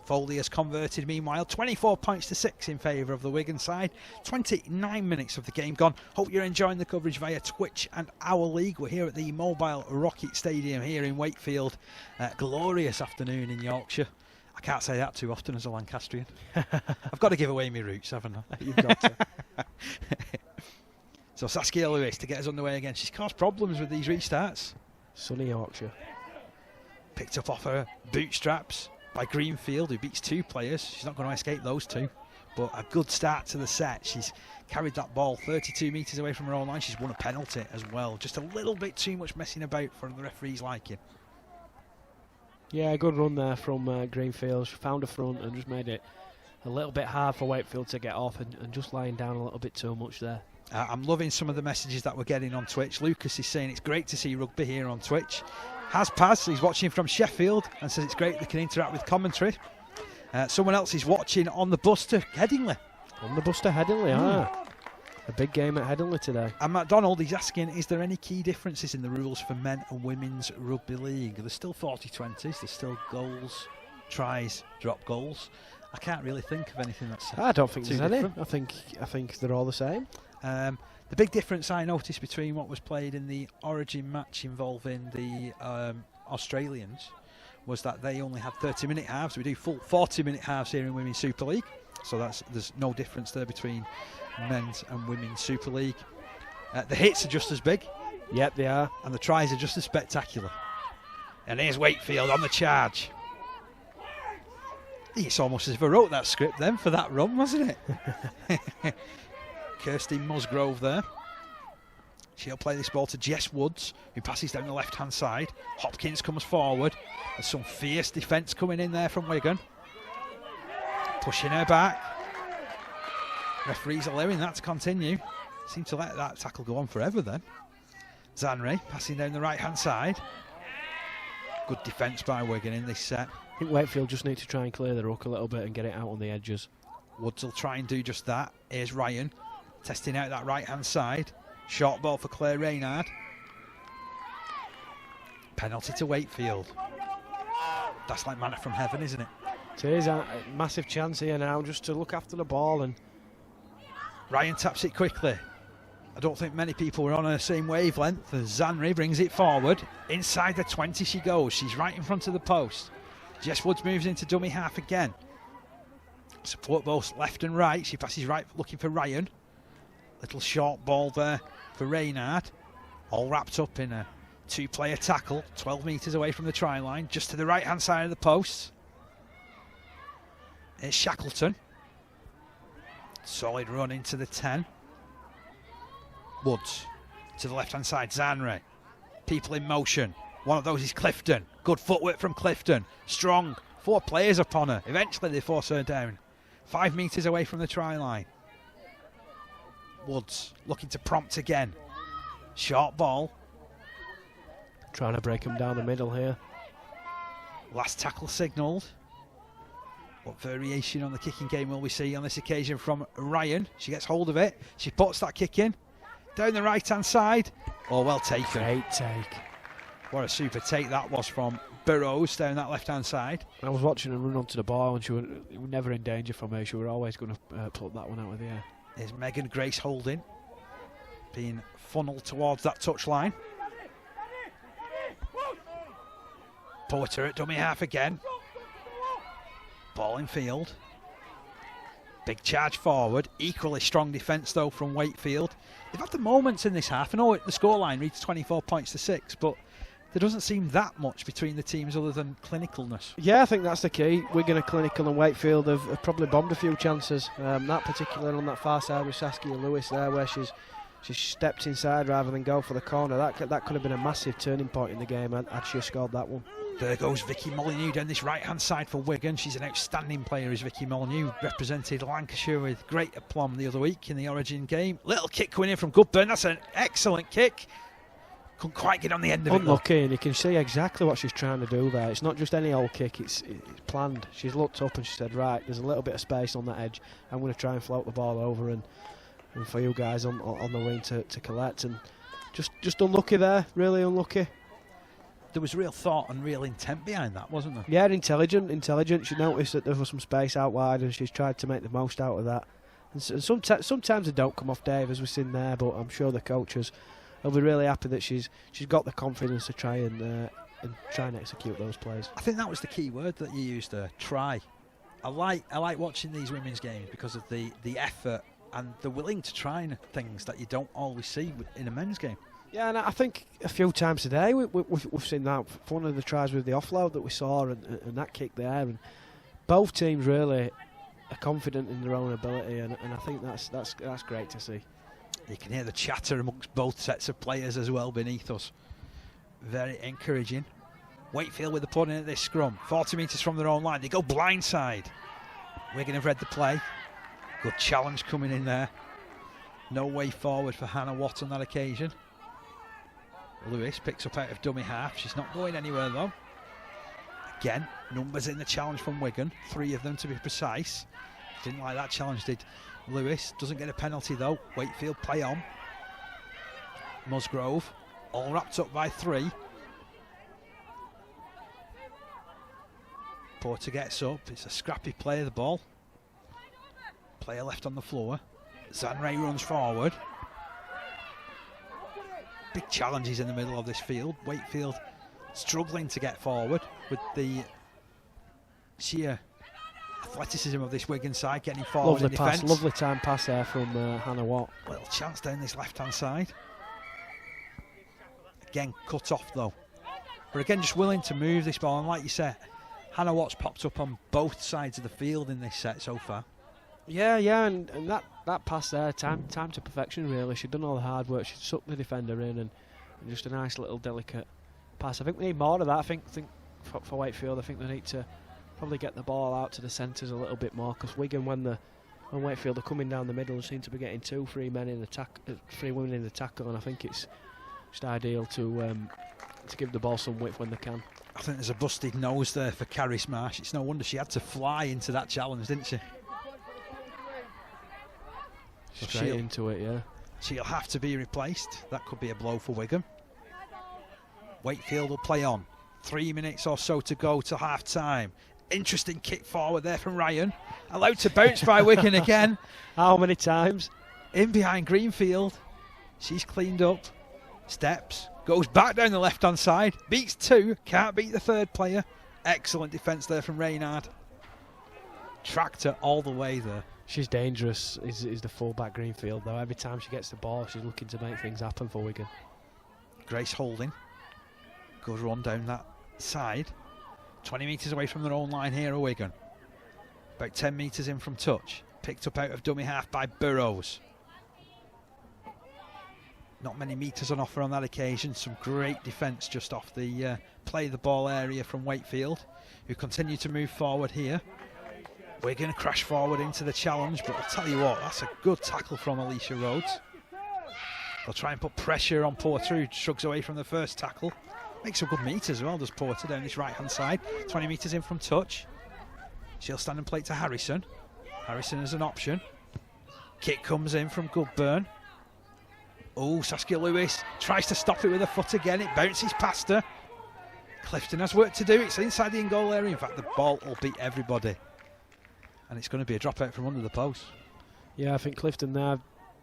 Foley has converted meanwhile, 24 points to 6 in favour of the Wigan side. 29 minutes of the game gone. Hope you're enjoying the coverage via Twitch and Our League. We're here at the Mobile Rocket Stadium here in Wakefield. Glorious afternoon in Yorkshire. I can't say that too often as a Lancastrian. I've got to give away my roots, haven't I? You've got to. So Saskia Lewis to get us underway again. She's caused problems with these restarts. Sunny Yorkshire. Picked up off her bootstraps by Greenfield, who beats 2 players. She's not going to escape those 2, but a good start to the set. She's carried that ball 32 metres away from her own line. She's won a penalty as well. Just a little bit too much messing about for the referee's liking. Yeah, good run there from Greenfield. She found a front and just made it a little bit hard for Wakefield to get off, and just lying down a little bit too much there. I'm loving some of the messages that we're getting on Twitch. Lucas is saying it's great to see rugby here on Twitch. Has Paz, he's watching from Sheffield and says it's great they can interact with commentary. Someone else is watching on the bus to Headingley. On the bus to Headingley, a big game at Headingley today. And MacDonald, he's asking, is there any key differences in the rules for men and women's rugby league? There's still 40-20s, there's still goals, tries, drop goals. I can't really think of anything that's I don't think too there's any. different. I think they're all the same. The big difference I noticed between what was played in the Origin match involving the Australians was that they only had 30-minute halves. We do full 40-minute halves here in Women's Super League, so there's no difference there between Men's and Women's Super League. The hits are just as big. Yep, they are. And the tries are just as spectacular. And here's Wakefield on the charge. It's almost as if I wrote that script then for that run, wasn't it? Kirsty Musgrove there. She'll play this ball to Jess Woods, who passes down the left-hand side. Hopkins comes forward. There's some fierce defence coming in there from Wigan. Pushing her back. Referees allowing that to continue. Seem to let that tackle go on forever then. Zanri passing down the right-hand side. Good defence by Wigan in this set. I think Wakefield just need to try and clear the ruck a little bit and get it out on the edges. Woods will try and do just that. Here's Ryan testing out that right-hand side. Short ball for Claire Reynard. Penalty to Wakefield. That's like manna from heaven, isn't it? It is a massive chance here now just to look after the ball. And Ryan taps it quickly. I don't think many people were on the same wavelength as Zanri brings it forward. Inside the 20 she goes. She's right in front of the post. Jess Woods moves into dummy half again. Support both left and right. She passes right looking for Ryan. Little short ball there for Reynard. All wrapped up in a two-player tackle. 12 metres away from the try line. Just to the right-hand side of the post. It's Shackleton. Solid run into the 10. Woods to the left-hand side. Zanri. People in motion. One of those is Clifton. Good footwork from Clifton. Strong. 4 players upon her. Eventually they force her down. 5 metres away from the try line. Woods looking to prompt again. Short ball. trying to break him down the middle here. Last tackle signalled. What variation on the kicking game will we see on this occasion from Ryan? She gets hold of it. She puts that kick in. Down the right-hand side. Oh, well taken. Great take. What a super take that was from Burrows down that left-hand side. I was watching her run onto the ball and she was never in danger from her. She were always going to put that one out of the air. There's Megan Grace Holding being funnelled towards that touchline. Porter at dummy half again. Ball in field. Big charge forward. Equally strong defence though from Wakefield. They've had the moments in this half. I know the scoreline reads 24 points to 6, but there doesn't seem that much between the teams other than clinicalness. Yeah, I think that's the key. Wigan are clinical and Wakefield have probably bombed a few chances. That particular on that far side with Saskia Lewis there, where she's stepped inside rather than go for the corner. That could have been a massive turning point in the game had she scored that one. There goes Vicky Molyneux down this right-hand side for Wigan. She's an outstanding player, is Vicky Molyneux. Represented Lancashire with great aplomb the other week in the Origin game. Little kick coming in from Goodburn. That's an excellent kick. Couldn't quite get on the end of it. Unlucky, and you can see exactly what she's trying to do there. It's not just any old kick, it's planned. She's looked up and she said, right, there's a little bit of space on that edge. I'm going to try and float the ball over and for you guys on the wing to collect. And just unlucky there, really unlucky. There was real thought and real intent behind that, wasn't there? Yeah, intelligent. She noticed that there was some space out wide and she's tried to make the most out of that. And sometimes they don't come off, Dave, as we've seen there, but I'm sure the coaches will be really happy that she's got the confidence to try and execute those plays. I think that was the key word that you used there, try. I like watching these women's games because of the effort and the willing to try things that you don't always see in a men's game. Yeah, and I think a few times today we've seen that. One of the tries with the offload that we saw and that kick there, and both teams really are confident in their own ability, and I think that's great to see. You can hear the chatter amongst both sets of players as well beneath us. Very encouraging. Wakefield with the punt in at this scrum. 40 metres from their own line. They go blindside. Wigan have read the play. Good challenge coming in there. No way forward for Hannah Watt on that occasion. Lewis picks up out of dummy half. She's not going anywhere though. Again, numbers in the challenge from Wigan, 3 of them to be precise. Didn't like that challenge, did Lewis. Doesn't get a penalty though. Wakefield play on. Musgrove, all wrapped up by 3. Porter gets up, it's a scrappy play of the ball. Player left on the floor. Zanray runs forward. Big challenges in the middle of this field. Wakefield struggling to get forward with the sheer athleticism of this Wigan side getting forward in defence. Lovely time pass there from Hannah Watt. Little chance down this left-hand side. Again, cut off though. But again, just willing to move this ball. And like you said, Hannah Watt's popped up on both sides of the field in this set so far. Yeah, and that pass there, time to perfection really. She'd done all the hard work, she'd sucked the defender in and just a nice little delicate pass. I think we need more of that. I think for Wakefield, I think they need to probably get the ball out to the centres a little bit more, because Wigan, when Wakefield are coming down the middle, they seem to be getting 3 men in the 3 women in the tackle, and I think it's just ideal to give the ball some width when they can. I think there's a busted nose there for Caris Marsh. It's no wonder she had to fly into that challenge, didn't she? Straight into it, yeah. She'll have to be replaced. That could be a blow for Wigan. Wakefield will play on. 3 minutes or so to go to half time. Interesting kick forward there from Ryan. Allowed to bounce by Wigan again. How many times? In behind Greenfield. She's cleaned up. Steps. Goes back down the left-hand side. Beats 2. Can't beat the 3rd player. Excellent defence there from Reynard. Tracked her all the way there. She's dangerous, is the full-back Greenfield, though. Every time she gets the ball, she's looking to make things happen for Wigan. Grace Holding. Good run down that side. 20 metres away from their own line here at Wigan. About 10 metres in from touch. Picked up out of dummy half by Burrows. Not many metres on offer on that occasion. Some great defence just off the play the ball area from Wakefield, who continue to move forward here. We're going to crash forward into the challenge, but I'll tell you what, that's a good tackle from Alicia Rhodes. They'll try and put pressure on Porter, who shrugs away from the first tackle. Makes some good meters as well, does Porter, down this right-hand side. 20 metres in from touch. She'll stand and play to Harrison. Harrison is an option. Kick comes in from Goodburn. Oh, Saskia Lewis tries to stop it with her foot again. It bounces past her. Clifton has work to do. It's inside the in-goal area. In fact, the ball will beat everybody. And it's going to be a dropout from under the post. Yeah, I think Clifton there,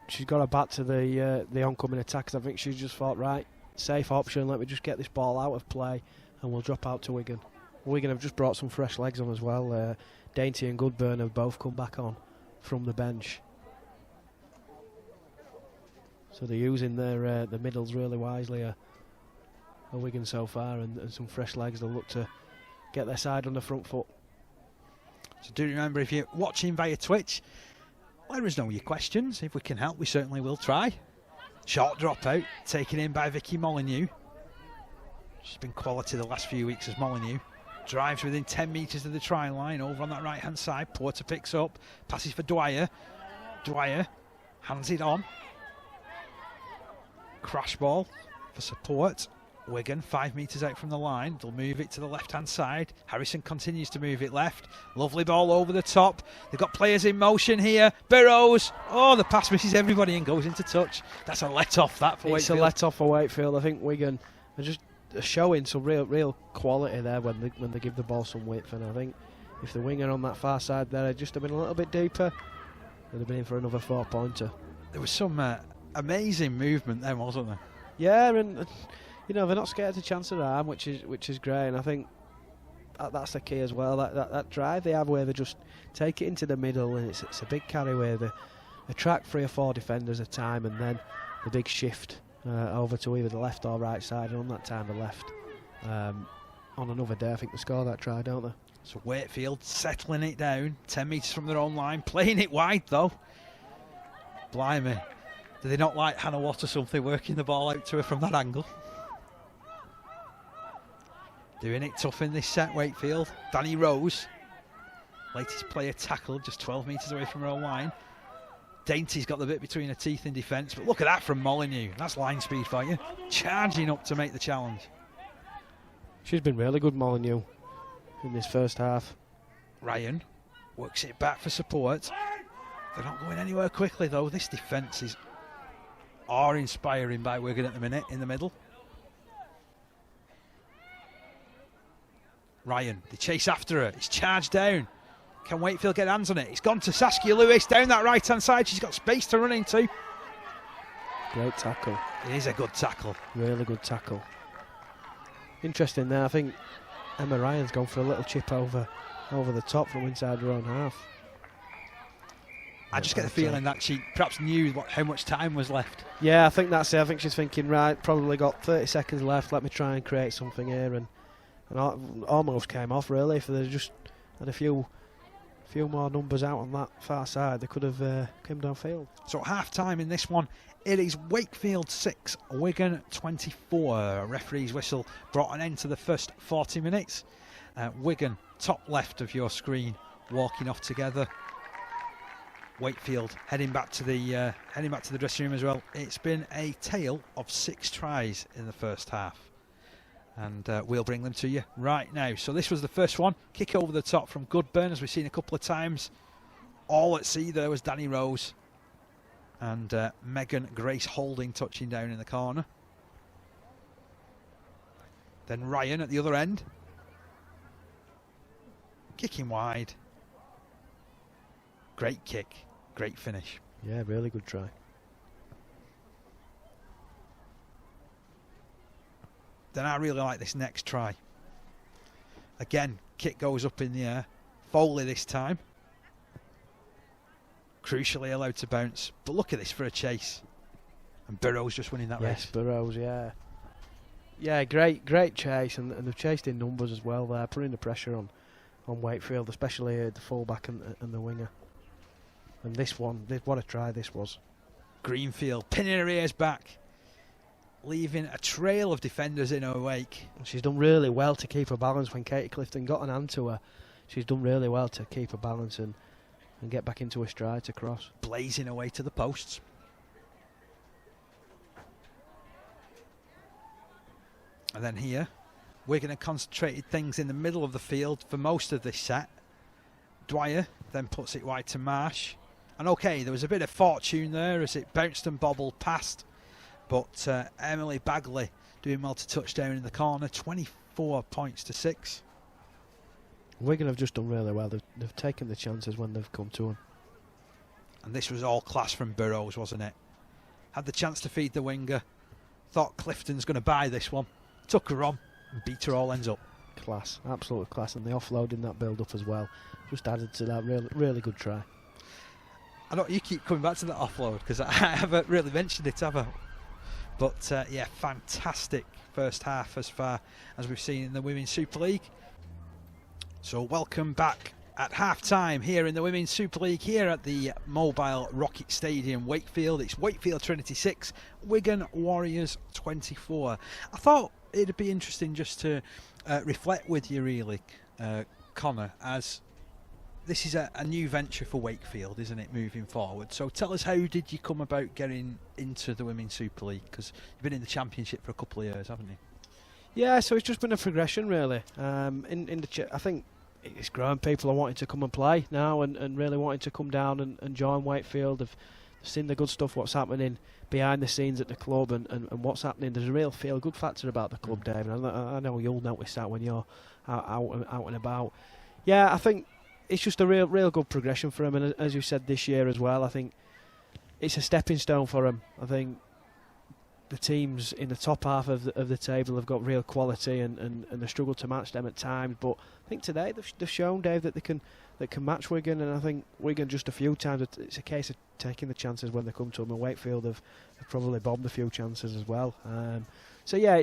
she's got her back to the oncoming attacks. I think she's just thought, right, safe option, let me just get this ball out of play and we'll drop out to Wigan. Wigan have just brought some fresh legs on as well. Dainty and Goodburn have both come back on from the bench. So they're using their the middles really wisely at Wigan so far, and some fresh legs. They'll look to get their side on the front foot. So do remember, if you're watching via Twitch, let us know your questions. If we can help, we certainly will try. Short dropout, taken in by Vicky Molyneux. She's been quality the last few weeks as Molyneux. Drives within 10 metres of the try line, over on that right-hand side. Porter picks up, passes for Dwyer. Dwyer hands it on. Crash ball for support. Wigan 5 metres out from the line. They'll move it to the left-hand side. Harrison continues to move it left. Lovely ball over the top. They've got players in motion here. Burrows. Oh, the pass misses everybody and goes into touch. That's a let-off, that, for Wakefield. It's a let-off for Wakefield. I think Wigan are just showing some real quality there when they give the ball some width. And I think if the winger on that far side there had just been a little bit deeper, they'd have been in for another 4-pointer. There was some amazing movement there, wasn't there? Yeah, and you know, they're not scared to chance their arm, which is great, and I think that's the key as well. That drive they have, where they just take it into the middle, and it's a big carry where they attract 3 or 4 defenders at a time, and then the big shift over to either the left or right side, and on that time the left. On another day, I think they score that try, don't they? So Wakefield settling it down, 10 metres from their own line, playing it wide though. Blimey, do they not like Hannah Watt or something, working the ball out to her from that angle? Doing it tough in this set, Wakefield. Danny Rose, latest player tackled, just 12 metres away from her own line. Dainty's got the bit between her teeth in defence, but look at that from Molyneux. That's line speed for you. Charging up to make the challenge. She's been really good, Molyneux. in this first half. Ryan works it back for support. They're not going anywhere quickly though. This defence is awe-inspiring by Wigan at the minute in the middle. Ryan, they chase after her. It's charged down. Can Wakefield get hands on it? It's gone to Saskia Lewis down that right-hand side. She's got space to run into. Great tackle. It is a good tackle. Really good tackle. Interesting there. I think Emma Ryan's gone for a little chip over the top from inside her own half. I just get the feeling that she perhaps knew how much time was left. Yeah, I think that's it. I think she's thinking, right, probably got 30 seconds left. Let me try and create something here, and almost came off really. If they just had a few more numbers out on that far side, they could have come downfield. So half time in this one, it is Wakefield 6, Wigan 24. Referee's whistle brought an end to the first 40 minutes. Wigan, top left of your screen, walking off together. Wakefield heading back to the dressing room as well. It's been a tale of 6 tries in the first half, and we'll bring them to you right now. So this was the first one, kick over the top from Goodburn, as we've seen a couple of times. All at sea there was Danny Rose, and Megan Grace Holding touching down in the corner. Then Ryan at the other end, kicking wide. Great kick, great finish. Yeah, really good try. Then I really like this next try. Again, kick goes up in the air. Foley this time. Crucially allowed to bounce. But look at this for a chase. And Burrows just winning that race. Yes, Burrows, yeah. Yeah, great chase, and they've chased in numbers as well there, putting the pressure on Wakefield, especially the fullback and the winger. And this one, what a try this was. Greenfield pinning her ears back, leaving a trail of defenders in her wake. And she's done really well to keep her balance when Katie Clifton got an hand to her. She's done really well to keep her balance and get back into her stride to cross. Blazing away to the posts. And then here, Wigan have concentrated things in the middle of the field for most of this set. Dwyer then puts it wide to Marsh. And okay, there was a bit of fortune there as it bounced and bobbled past. But Emily Bagley doing well to touch down in the corner. 24 points to 6. Wigan have just done really well. They've taken the chances when they've come to them. And this was all class from Burrows, wasn't it? Had the chance to feed the winger. Thought Clifton's going to buy this one. Took her on and beat her all ends up. Class, absolute class. And the offloading that build-up as well just added to that. Really good try. I know you keep coming back to that offload because I haven't really mentioned it, have I? But yeah, fantastic first half as far as we've seen in the Women's Super League. So welcome back at half-time here in the Women's Super League here at the Mobile Rocket Stadium, Wakefield. It's Wakefield Trinity 6, Wigan Warriors 24. I thought it'd be interesting just to reflect with you really, Connor, as this is a new venture for Wakefield, isn't it, moving forward? So tell us, how did you come about getting into the Women's Super League? Because you've been in the Championship for a couple of years, haven't you? Yeah, so it's just been a progression really. I think it's grown. People are wanting to come and play now and really wanting to come down and join Wakefield. They've seen the good stuff, what's happening behind the scenes at the club and what's happening. There's a real feel-good factor about the club, Dave. And I know you'll notice that when you're out and about. Yeah, I think it's just a real good progression for them. And as you said, this year as well, I think it's a stepping stone for them. I think the teams in the top half of the table have got real quality and they struggle to match them at times. But I think today they've shown, Dave, that they can match Wigan. And I think Wigan just a few times, it's a case of taking the chances when they come to them. And Wakefield have probably bombed a few chances as well. So yeah,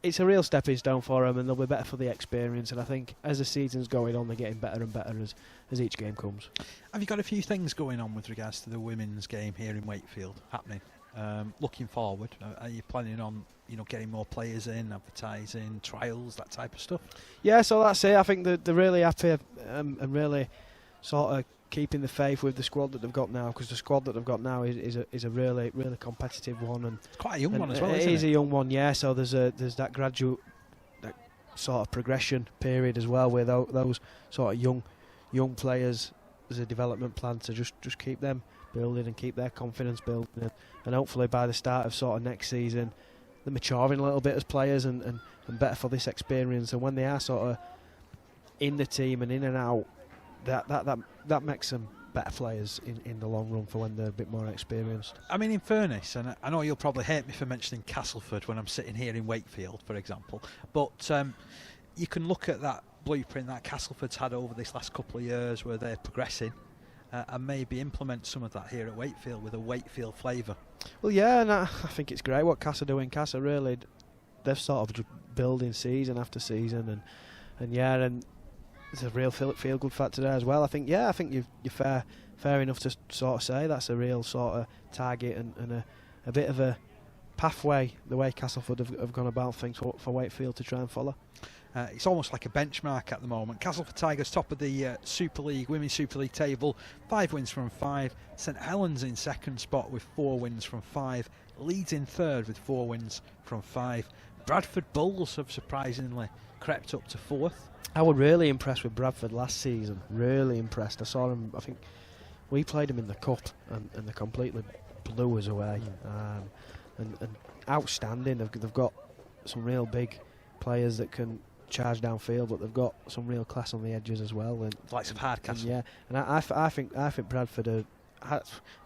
it's a real stepping stone for them, and they'll be better for the experience. And I think as the season's going on, they're getting better and better as each game comes. Have you got a few things going on with regards to the women's game here in Wakefield happening? Looking forward, are you planning on getting more players in, advertising, trials, that type of stuff? Yeah, so that's it. I think they're really happy and really sort of keeping the faith with the squad that they've got now, because the squad that they've got now is a really competitive one, and it's quite a young one as well. It is a young one, yeah. So there's that sort of progression period as well, where those sort of young players, there's a development plan to just keep them building and keep their confidence building, and hopefully by the start of sort of next season they're maturing a little bit as players and better for this experience, and when they are sort of in the team and in and out, that makes them better players in the long run for when they're a bit more experienced. I mean, in fairness, and I know you'll probably hate me for mentioning Castleford when I'm sitting here in Wakefield, for example, but you can look at that blueprint that Castleford's had over this last couple of years where they're progressing, and maybe implement some of that here at Wakefield with a Wakefield flavour. Well, yeah, and I think it's great what Cass are doing. Cass are really, they've sort of just building season after season, and there's a real feel-good factor there as well. I think you're fair enough to sort of say that's a real sort of target and a bit of a pathway the way Castleford have gone about things for Wakefield to try and follow. It's almost like a benchmark at the moment. Castleford Tigers top of the Super League, Women's Super League table, 5 wins from 5. St Helens in second spot with 4 wins from 5. Leeds in third with 4 wins from 5. Bradford Bulls have surprisingly crept up to 4th. I was really impressed with Bradford last season. Really impressed. I saw them. I think we played them in the cup, and they completely blew us away. And outstanding. They've got some real big players that can charge downfield, but they've got some real class on the edges as well. And likes of Hardcastle. Yeah, and I think Bradford are. A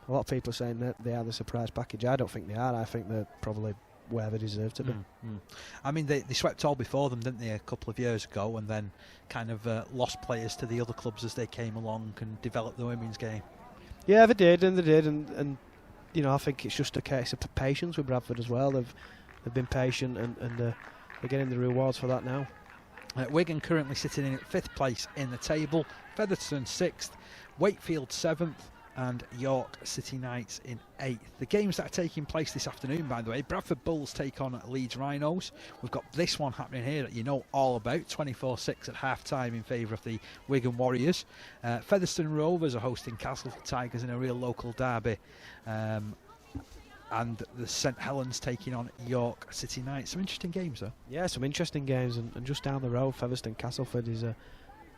lot of people are saying that they are the surprise package. I don't think they are. I think they're probably where they deserve to be. I mean, they swept all before them, didn't they, a couple of years ago, and then kind of lost players to the other clubs as they came along and developed the women's game. Yeah, they did, and you know, I think it's just a case of patience with Bradford as well. They've been patient, and they're getting the rewards for that now. Wigan currently sitting in 5th place in the table, Featherstone 6th, Wakefield 7th, and York City Knights in 8th. The games that are taking place this afternoon, by the way, Bradford Bulls take on Leeds Rhinos. We've got this one happening here that you know all about, 24-6 at half-time in favour of the Wigan Warriors. Featherstone Rovers are hosting Castleford Tigers in a real local derby. And the St Helens taking on York City Knights. Some interesting games, though. Yeah, some interesting games, and just down the road, Featherstone Castleford is a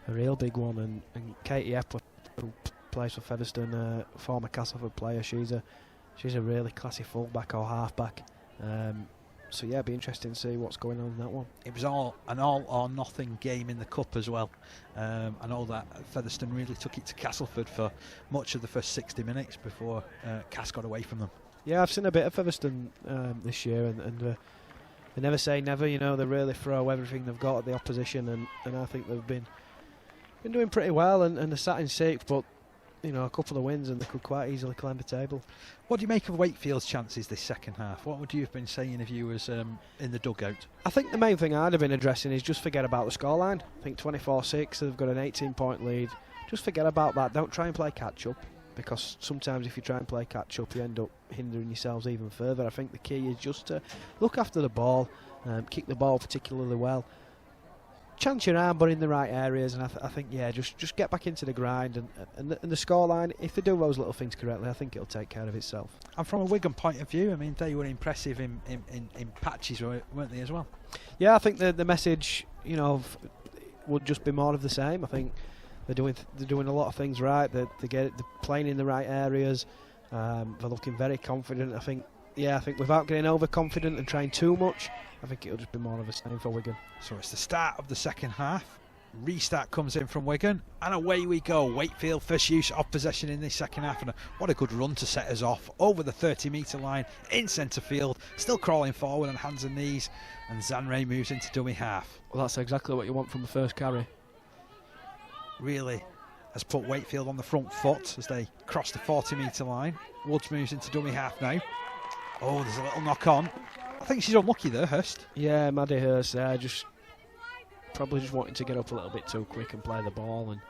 real big one, and Katie Epler, who plays for Featherstone, a former Castleford player, she's a really classy fullback or halfback. So yeah, it'd be interesting to see what's going on in that one. It was an all or nothing game in the cup as well. I know that Featherstone really took it to Castleford for much of the first 60 minutes before Cass got away from them. Yeah, I've seen a bit of Featherstone this year, and they never say never. You know, they really throw everything they've got at the opposition, and I think they've been doing pretty well, and they're sat in 6th, but you know, a couple of wins and they could quite easily climb the table. What do you make of Wakefield's chances this second half? What would you have been saying if you was in the dugout? I think the main thing I'd have been addressing is just forget about the scoreline. I think 24-6, they've got an 18-point lead. Just forget about that. Don't try and play catch-up, because sometimes if you try and play catch-up, you end up hindering yourselves even further. I think the key is just to look after the ball, kick the ball particularly well. Chance your arm, but in the right areas, and I think yeah, just get back into the grind, and the scoreline. If they do those little things correctly, I think it'll take care of itself. And from a Wigan point of view, I mean, they were impressive in patches, weren't they, as well? Yeah, I think the message, you know, would just be more of the same. I think they're doing a lot of things right. They're playing in the right areas. They're looking very confident. I think without getting overconfident and trying too much, I think it'll just be more of the same for Wigan. So it's the start of the second half. Restart comes in from Wigan, and away we go. Wakefield first use of possession in this second half, and what a good run to set us off over the 30-metre line in centre field. Still crawling forward on hands and knees, and Zanray moves into dummy half. Well, that's exactly what you want from the first carry. Really has put Wakefield on the front foot as they cross the 40-metre line. Woods moves into dummy half now. Oh, there's a little knock on. I think she's unlucky there, Hurst. Yeah, Maddie Hurst there, probably just wanting to get up a little bit too quick and play the ball, and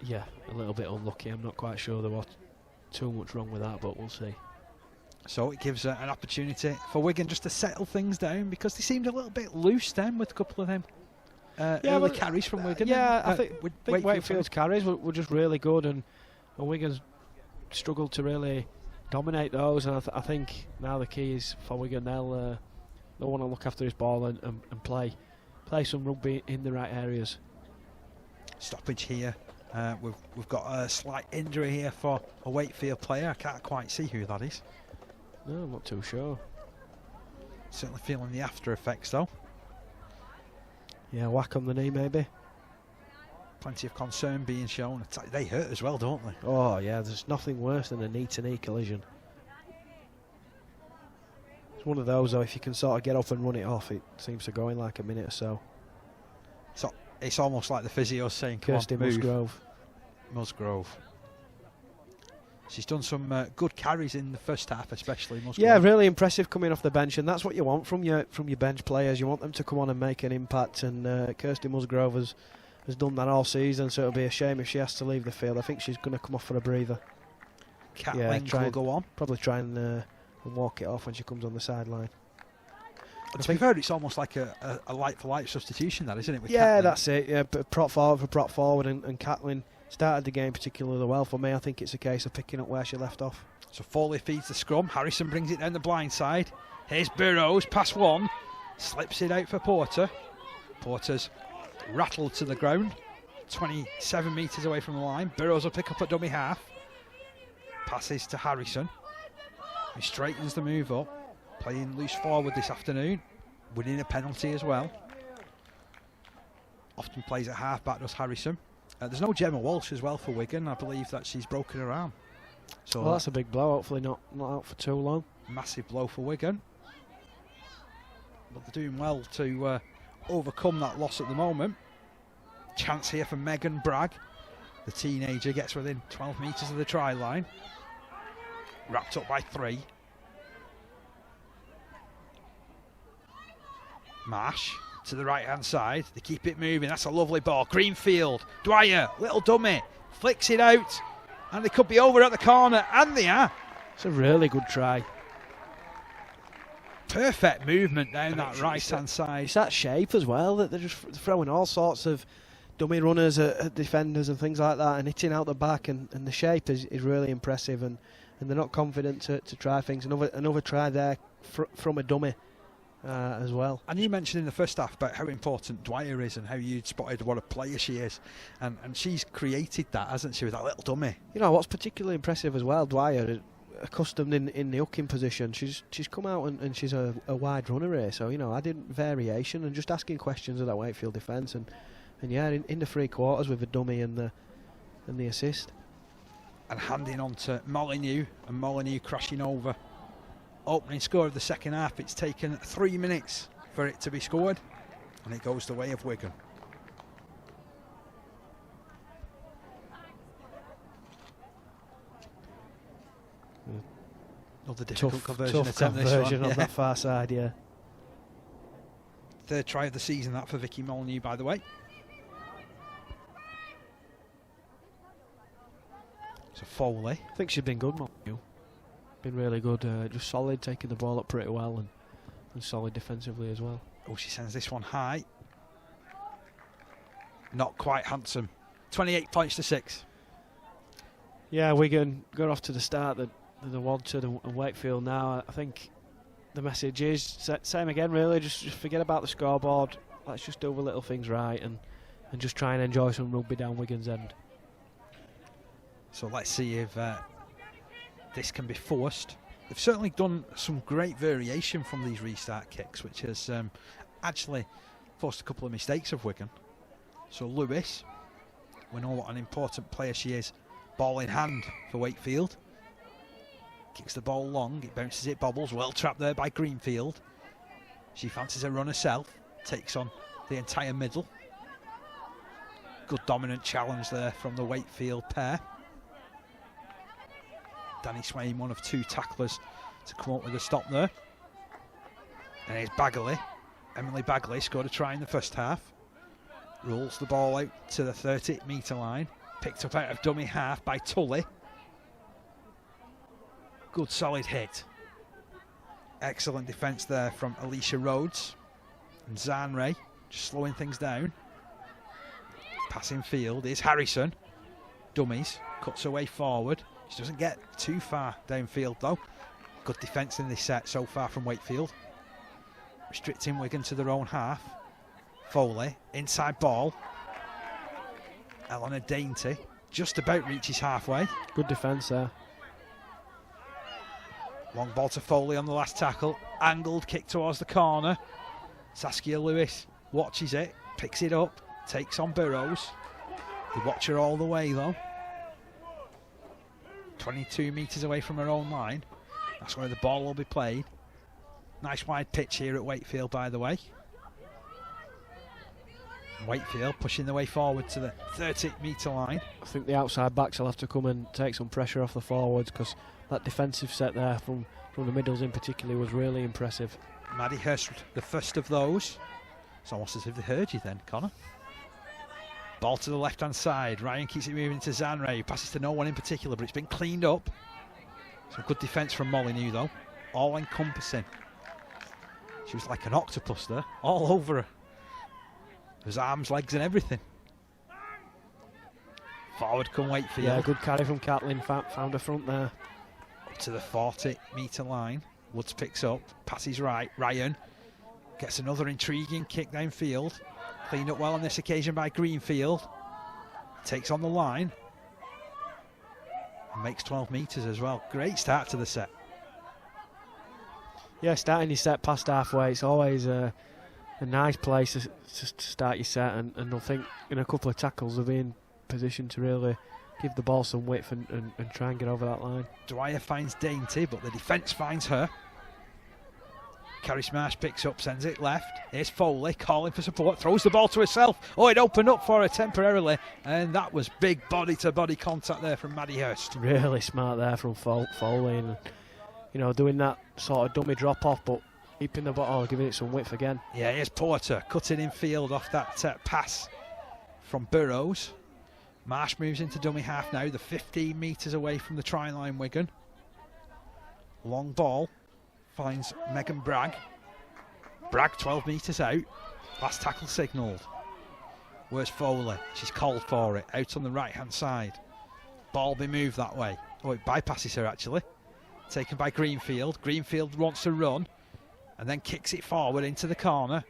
yeah, a little bit unlucky. I'm not quite sure there was too much wrong with that, but we'll see. So it gives an opportunity for Wigan just to settle things down, because they seemed a little bit loose then with a couple of them early carries from Wigan. I think Wakefield's carries were just really good, and Wigan's struggled to really dominate those, and I think now the key is for Wigan. They'll They'll want to look after his ball and play some rugby in the right areas. Stoppage here. We've got a slight injury here for a Wakefield player. I can't quite see who that is. No, I'm not too sure. Certainly feeling the after effects though. Yeah, whack on the knee maybe. Plenty of concern being shown. They hurt as well, don't they? Oh yeah, there's nothing worse than a knee-to-knee collision. It's one of those though, if you can sort of get up and run it off, it seems to go in like a minute or so. So it's almost like the physio saying, come Kirsty on, move. Musgrove. She's done some good carries in the first half, especially Musgrove. Yeah, really impressive coming off the bench, and that's what you want from your bench players. You want them to come on and make an impact, and Kirsty Musgrove has done that all season, so it'll be a shame if she has to leave the field. I think she's going to come off for a breather. Catling will go on. Probably try and walk it off when she comes on the sideline. To be fair, it's almost like a like-for-like substitution, that, isn't it? With Yeah, Catling? that's it. Yeah, but prop forward, and Catling started the game particularly well for me. I think it's a case of picking up where she left off. So Foley feeds the scrum. Harrison brings it down the blind side. Here's Burrows, pass one. Slips it out for Porter. Porter's rattled to the ground. 27 metres away from the line. Burrows will pick up at dummy half. Passes to Harrison. He straightens the move up. Playing loose forward this afternoon. Winning a penalty as well. Often plays at half back, does Harrison. There's no Gemma Walsh as well for Wigan. I believe that she's broken her arm. So well, that's a big blow. Hopefully not out for too long. Massive blow for Wigan. But they're doing well to overcome that loss at the moment. Chance here for Megan Bragg. The teenager gets within 12 metres of the try line. Wrapped up by 3. Marsh to the right hand side. They keep it moving. That's a lovely ball. Greenfield. Dwyer. Little dummy. Flicks it out. And they could be over at the corner. And they are. It's a really good try. Perfect movement down that right hand side. It's that shape as well, that they're just throwing all sorts of dummy runners at defenders and things like that, and hitting out the back, and the shape is really impressive, and they're not confident to try things. Another try there from a dummy as well. And you mentioned in the first half about how important Dwyer is and how you'd spotted what a player she is, and she's created that, hasn't she, with that little dummy. You know what's particularly impressive as well, Dwyer, accustomed in the hooking position, she's come out and she's a wide runner here, so added variation and just asking questions of that Wakefield defence, and yeah, in the 3 quarters with the dummy and the assist. And handing on to Molyneux, and Molyneux crashing over. Opening score of the second half. It's taken 3 minutes for it to be scored, and it goes the way of Wigan. Another difficult conversion attempt. Conversion on that far side, yeah. Third try of the season, that for Vicky Molyneux, by the way. So Foley. I think she's been good, Molyneux. Been really good, just solid, taking the ball up pretty well, and solid defensively as well. Oh, she sends this one high. Not quite handsome. 28 points to 6. Yeah, Wigan got off to the start that they want to, and Wakefield now. I think the message is same again, really. Just forget about the scoreboard. Let's just do the little things right and just try and enjoy some rugby down Wigan's end. So let's see if this can be forced. They've certainly done some great variation from these restart kicks, which has actually forced a couple of mistakes of Wigan. So Lewis, we know what an important player she is. Ball in hand for Wakefield. Kicks the ball long, it bounces, it bobbles. Well trapped there by Greenfield. She fancies a run herself, takes on the entire middle. Good dominant challenge there from the Wakefield pair. Danny Swain, one of 2 tacklers to come up with a stop there. And here's Bagley. Emily Bagley scored a try in the first half. Rolls the ball out to the 30-metre line. Picked up out of dummy half by Tully. Good solid hit. Excellent defence there from Alicia Rhodes. And Zanray just slowing things down. Passing field is Harrison. Dummies. Cuts away forward. She doesn't get too far downfield though. Good defence in this set so far from Wakefield. restricting Wigan to their own half. Foley, inside ball. Eleanor Dainty just about reaches halfway. Good defence there. Long ball to Foley on the last tackle. Angled kick towards the corner. Saskia Lewis watches it, picks it up, takes on Burrows. They watch her all the way though. 22 metres away from her own line. That's where the ball will be played. Nice wide pitch here at Wakefield, by the way. Wakefield pushing the way forward to the 30-metre line. I think the outside backs will have to come and take some pressure off the forwards, because that defensive set there from the middles in particular was really impressive. Maddie Hurst, the first of those. It's almost as if they heard you then, Connor. Ball to the left-hand side. Ryan keeps it moving to Zanray. Passes to no one in particular, but it's been cleaned up. Some good defence from Molyneux, though. All-encompassing. She was like an octopus there, all over her. There's arms, legs and everything. Forward come Wakefield. Yeah, good carry from Catlin. Found her front there. Up to the 40-metre line. Woods picks up, passes right. Ryan gets another intriguing kick downfield. Cleaned up well on this occasion by Greenfield. Takes on the line. And makes 12 metres as well. Great start to the set. Yeah, starting your set past halfway, it's always a nice place to start your set, and I think in a couple of tackles they'll be in position to really give the ball some width and try and get over that line. Dwyer finds Dainty, but the defence finds her. Carrie Smash picks up, sends it left. Here's Foley calling for support, throws the ball to herself. Oh, it opened up for her temporarily, and that was big body-to-body contact there from Maddie Hurst. Really smart there from Foley, and doing that sort of dummy drop-off, but keeping the ball, giving it some width again. Yeah, here's Porter cutting in field off that pass from Burrows. Marsh moves into dummy half now, the 15 metres away from the try line, Wigan. Long ball finds Megan Bragg. Bragg 12 metres out. Last tackle signalled. Where's Foley? She's called for it. Out on the right-hand side. Ball be moved that way. Oh, it bypasses her actually. Taken by Greenfield. Greenfield wants to run and then kicks it forward into the corner.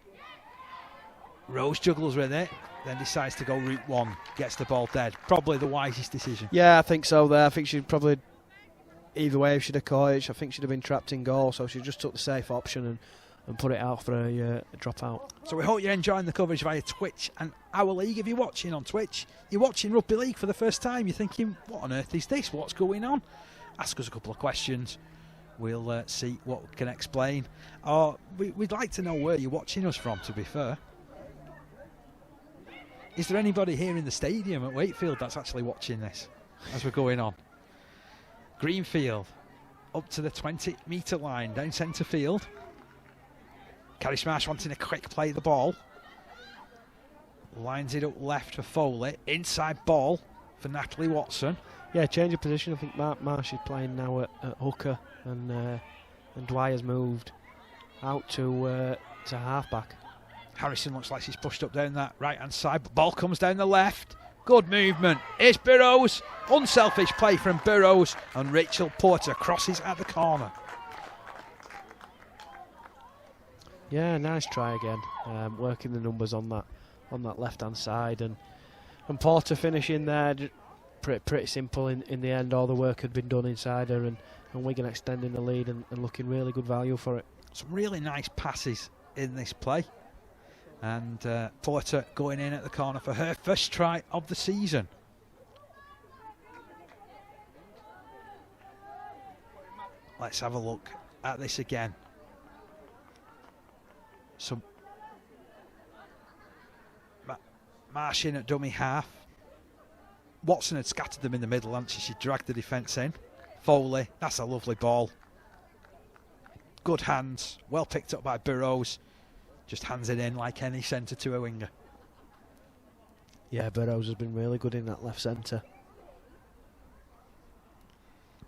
Rose juggles with it, then decides to go route one. Gets the ball dead. Probably the wisest decision. Yeah, I think so there. I think she probably, either way, if she'd have caught it, I think she'd have been trapped in goal, so she just took the safe option and put it out for a drop out. So we hope you're enjoying the coverage via Twitch and Our League. If you're watching on Twitch, you're watching Rugby League for the first time, you're thinking, what on earth is this? What's going on? Ask us a couple of questions. We'll see what we can explain. Or we'd like to know where you're watching us from, to be fair. Is there anybody here in the stadium at Wakefield that's actually watching this as we're going on? Greenfield up to the 20-metre line down centre field. Carrie Smash wanting a quick play of the ball. Lines it up left for Foley. Inside ball for Natalie Watson. Yeah, change of position. I think Marsh is playing now at hooker, and Dwyer's moved out to halfback. Harrison looks like she's pushed up down that right-hand side, but ball comes down the left. Good movement. Here's Burrows. Unselfish play from Burrows, and Rachel Porter crosses at the corner. Yeah, nice try again. Working the numbers on that left-hand side, and Porter finishing there. Pretty simple in the end. All the work had been done inside her, and Wigan extending the lead and looking really good value for it. Some really nice passes in this play. And Porter going in at the corner for her first try of the season. Let's have a look at this again. Some Marsh in at dummy half. Watson had scattered them in the middle, and she dragged the defence in. Foley, that's a lovely ball. Good hands, well picked up by Burrows. Just hands it in like any centre to a winger. Yeah, Burrows has been really good in that left centre.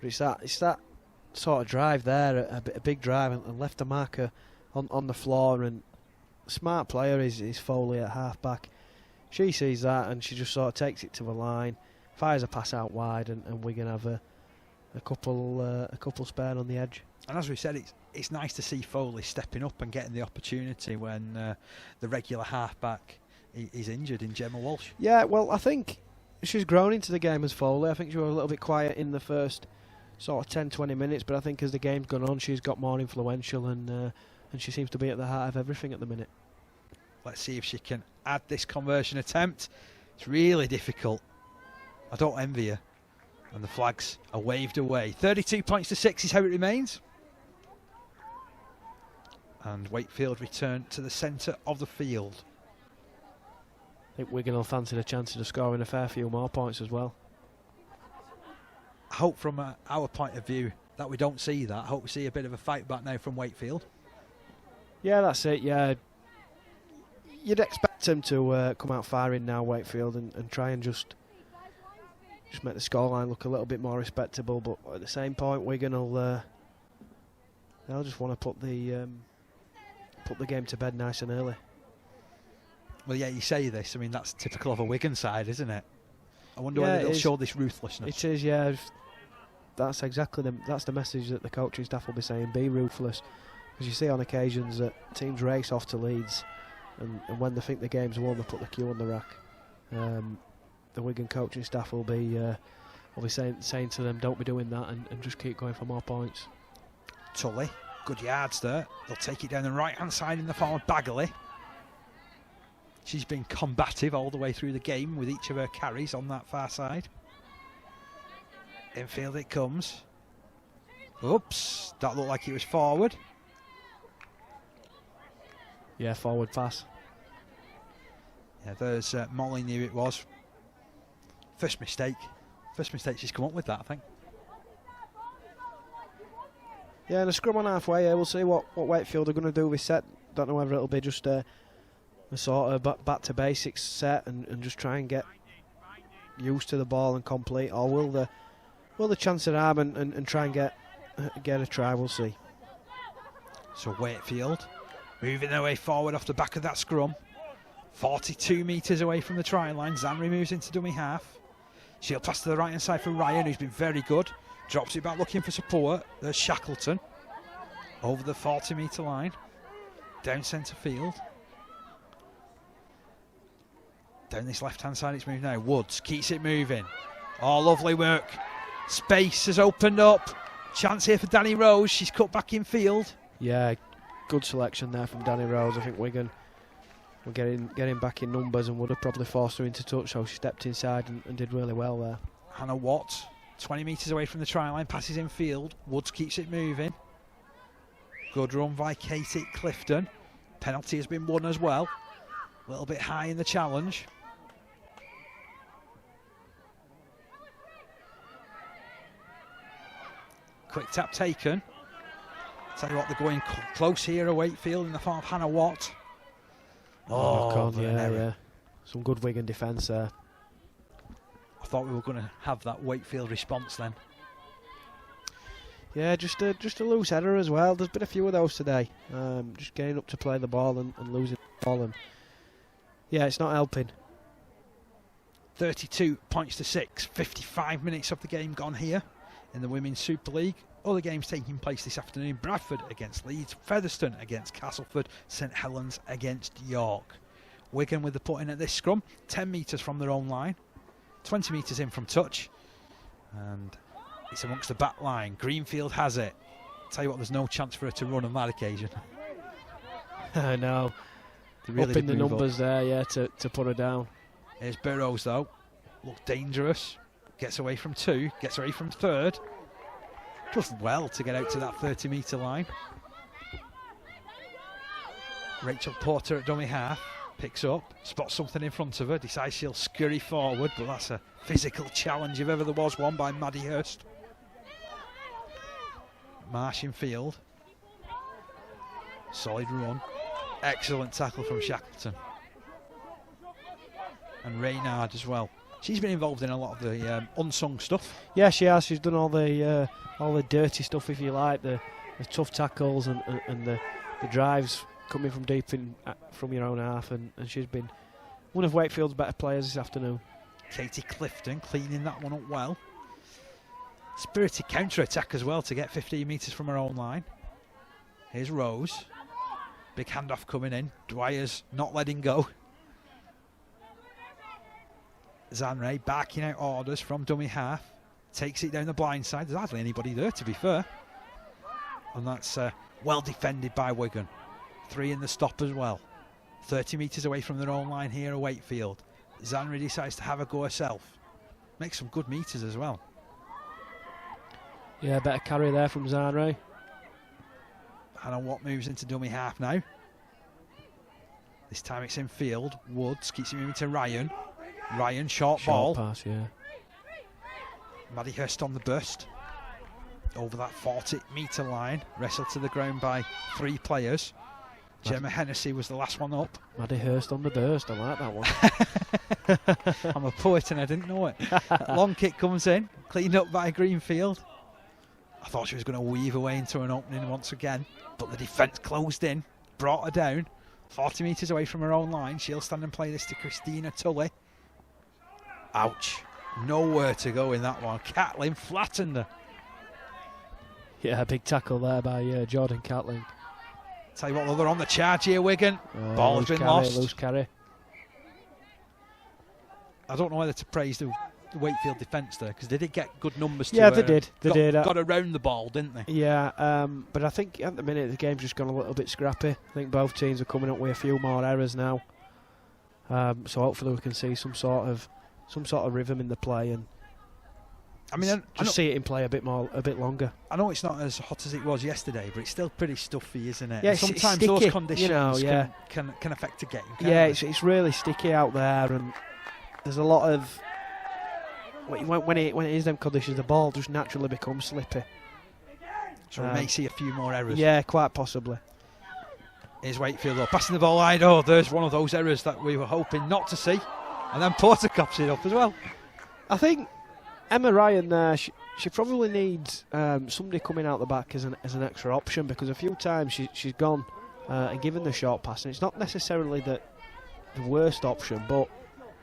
But it's that sort of drive there, a big drive, and left a marker on the floor. And smart player is Foley at half back. She sees that and she just sort of takes it to the line, fires a pass out wide, and Wigan have a a couple spare on the edge. And as we said, it's nice to see Foley stepping up and getting the opportunity when the regular halfback is injured in Gemma Walsh. Yeah, well, I think she's grown into the game as Foley. I think she was a little bit quiet in the first sort of 10-20 minutes, but I think as the game's gone on, she's got more influential, and she seems to be at the heart of everything at the minute. Let's see if she can add this conversion attempt. It's really difficult. I don't envy her. And the flags are waved away. 32 points to 6 is how it remains. And Wakefield return to the centre of the field. I think Wigan will fancy the chance of scoring a fair few more points as well. I hope from our point of view that we don't see that. I hope we see a bit of a fight back now from Wakefield. Yeah, that's it, yeah. You'd expect them to come out firing now, Wakefield, and try and just make the scoreline look a little bit more respectable, but at the same point Wigan will they'll just want to put the game to bed nice and early. Well, yeah, you say this. I mean, that's typical of a Wigan side, isn't it? I wonder whether they'll show this ruthlessness. It is, yeah. That's exactly that's the message that the coaching staff will be saying. Be ruthless, because you see on occasions that teams race off to leads, and when they think the game's won, they put the cue on the rack. The Wigan coaching staff will be saying to them, don't be doing that, and just keep going for more points. Tully, good yards there. They'll take it down the right hand side in the form of Bagley. She's been combative all the way through the game with each of her carries on that far side. Infield it comes. Oops, that looked like it was forward. Yeah, forward pass. Yeah, there's Molly knew it was. First mistake she's come up with that, I think. Yeah, and a scrum on halfway. We'll see what Wakefield are going to do with set. Don't know whether it'll be just a sort of back to basics set and just try and get used to the ball and complete, or will the chance it arm and try and get a try. We'll see. So Wakefield moving their way forward off the back of that scrum. 42 metres away from the try line. Zanri moves into dummy half. She'll pass to the right hand side for Ryan, who's been very good. Drops it back looking for support. There's Shackleton over the 40 metre line. Down centre field. Down this left hand side it's moved now. Woods keeps it moving. Oh, lovely work. Space has opened up. Chance here for Danny Rose. She's cut back in field. Yeah, good selection there from Danny Rose. I think Wigan were getting back in numbers and would have probably forced her into touch, so she stepped inside and did really well there. Hannah Watt, 20 metres away from the try line, passes in field. Woods keeps it moving. Good run by Katie Clifton. Penalty has been won as well. A little bit high in the challenge. Quick tap taken. Tell you what, they're going close here at Wakefield in the form of Hannah Watt. Oh God, yeah. Some good Wigan defence there. I thought we were going to have that Wakefield response then. Yeah, just a loose header as well. There's been a few of those today. Just getting up to play the ball and losing the ball. And yeah, it's not helping. 32 points to 6. 55 minutes of the game gone here in the Women's Super League. Other games taking place this afternoon. Bradford against Leeds, Featherstone against Castleford, St Helens against York. Wigan with the put in at this scrum, 10 metres from their own line, 20 metres in from touch, and it's amongst the back line. Greenfield has it. Tell you what, there's no chance for her to run on that occasion. I know. Really up in the numbers there, yeah, to put her down. Here's Burrows though, look dangerous, gets away from 2, gets away from 3rd. Does well to get out to that 30 metre line. Rachel Porter at dummy half, picks up, spots something in front of her, decides she'll scurry forward, but that's a physical challenge if ever there was one by Maddie Hurst. Marsh in field. Solid run. Excellent tackle from Shackleton. And Reynard as well. She's been involved in a lot of the unsung stuff. Yeah, she has. She's done all the dirty stuff, if you like, the tough tackles and the drives coming from deep from your own half, and she's been one of Wakefield's better players this afternoon. Katie Clifton cleaning that one up well. Spirited counter-attack as well to get 15 metres from her own line. Here's Rose. Big handoff coming in. Dwyer's not letting go. Zanre barking out orders from dummy half. Takes it down the blind side. There's hardly anybody there, to be fair. And that's well defended by Wigan. 3 in the stop as well. 30 metres away from their own line here at Wakefield. Zanre decides to have a go herself. Makes some good metres as well. Yeah, better carry there from Zanre. Hannah Watt moves into dummy half now. This time it's in field. Woods keeps it moving to Ryan. Ryan, short ball. Pass, yeah. Maddie Hurst on the burst. Over that 40-metre line. Wrestled to the ground by 3 players. Gemma Hennessy was the last one up. Maddie Hurst on the burst. I like that one. I'm a poet and I didn't know it. Long kick comes in. Cleaned up by Greenfield. I thought she was going to weave away into an opening once again. But the defence closed in. Brought her down. 40 metres away from her own line. She'll stand and play this to Christina Tully. Ouch. Nowhere to go in that one. Catlin flattened her. Yeah, a big tackle there by Jordan Catlin. Tell you what, they're on the charge here, Wigan. Ball has been lost. Loose carry. I don't know whether to praise the Wakefield defence there, because they did get good numbers to Yeah, they did. They did. Got around the ball, didn't they? Yeah, but I think at the minute the game's just gone a little bit scrappy. I think both teams are coming up with a few more errors now. So hopefully we can see some sort of rhythm in the play, and I mean, see it in play a bit longer. I know it's not as hot as it was yesterday, but it's still pretty stuffy, isn't it? Yeah, and sometimes it's those conditions can affect a game. Yeah, it's really sticky out there, and there's a lot of when it is them conditions, the ball just naturally becomes slippy. So we may see a few more errors. Yeah, quite possibly. Here's Wakefield though, passing the ball wide. Oh, there's one of those errors that we were hoping not to see, and then Porter cops it up as well. I think Emma Ryan there, she probably needs somebody coming out the back as an extra option, because a few times she's gone and given the short pass, and it's not necessarily the worst option, but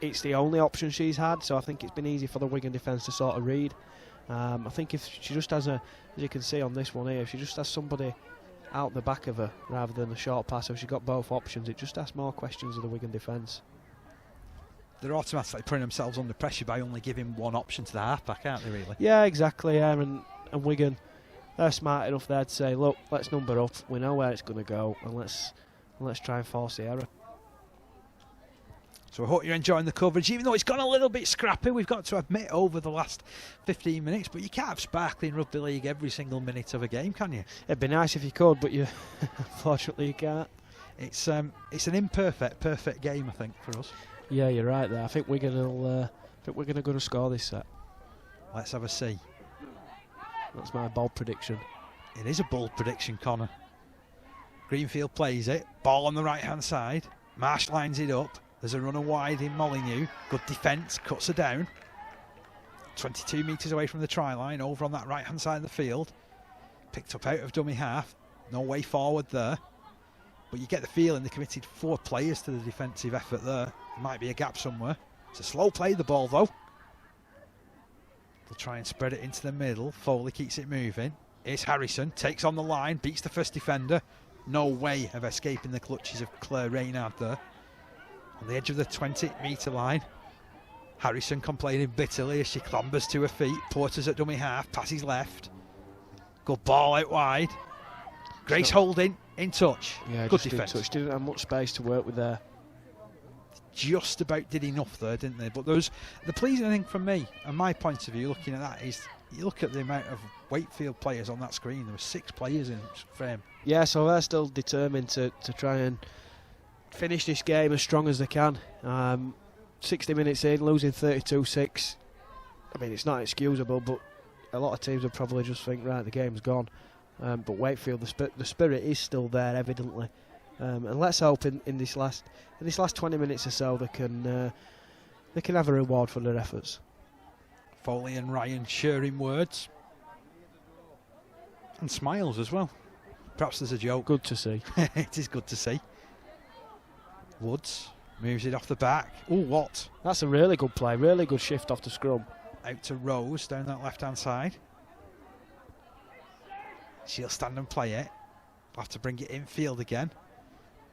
it's the only option she's had, so I think it's been easy for the Wigan defence to sort of read. I think if she just has as you can see on this one here, if she just has somebody out the back of her rather than a short pass, if she's got both options, it just asks more questions of the Wigan defence. They're automatically putting themselves under pressure by only giving one option to the halfback, aren't they, really? Yeah, exactly. Yeah, and Wigan, they're smart enough there to say, look, let's number up. We know where it's going to go, and let's try and force the error. So I hope you're enjoying the coverage, even though it's gone a little bit scrappy, we've got to admit, over the last 15 minutes. But you can't have sparkling rugby league every single minute of a game, can you? It'd be nice if you could, but unfortunately you can't. It's an perfect game, I think, for us. Yeah, you're right there. I think Wigan are going to score this set. Let's have a see. That's my bold prediction. It is a bold prediction, Connor. Greenfield plays it. Ball on the right-hand side. Marsh lines it up. There's a runner wide in Molyneux. Good defence. Cuts her down. 22 metres away from the try line. Over on that right-hand side of the field. Picked up out of dummy half. No way forward there. But you get the feeling they committed 4 players to the defensive effort there. Might be a gap somewhere. It's a slow play, the ball, though. They'll try and spread it into the middle. Foley keeps it moving. Here's Harrison. Takes on the line. Beats the first defender. No way of escaping the clutches of Claire Reynard there. On the edge of the 20-metre line. Harrison complaining bitterly as she clambers to her feet. Porter's at dummy half. Passes left. Good ball out wide. Grace Holding in touch. Yeah, good defence. She didn't have much space to work with there. Just about did enough there, didn't they? But the pleasing thing from me, and my point of view, looking at that, is you look at the amount of Wakefield players on that screen. There were 6 players in frame. Yeah, so they're still determined to try and finish this game as strong as they can. 60 minutes in, losing 32-6. I mean, it's not excusable, but a lot of teams would probably just think, right, the game's gone. But Wakefield, the spirit is still there, evidently. And let's hope in this last 20 minutes or so they can have a reward for their efforts. Foley and Ryan sharing words and smiles as well. Perhaps there's a joke. Good to see. It is good to see. Woods moves it off the back. Oh, what? That's a really good play. Really good shift off the scrum. Out to Rose down that left-hand side. She'll stand and play it. Have to bring it infield again.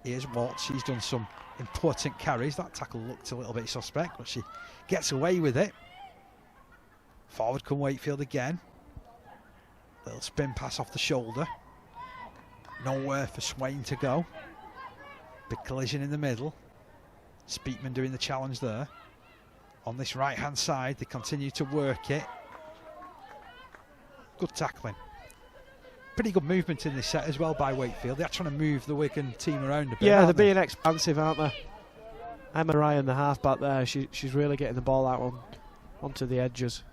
Here's Watts. She's done some important carries. That tackle looked a little bit suspect, but she gets away with it. Forward come Wakefield again. Little spin pass off the shoulder. Nowhere for Swain to go. Big collision in the middle. Speakman doing the challenge there. On this right hand side, they continue to work it. Good tackling. Pretty good movement in this set as well by Wakefield. They're trying to move the Wigan team around a bit. Yeah, they're being expansive, aren't they? Emma Ryan, the half back there, she's really getting the ball out onto the edges.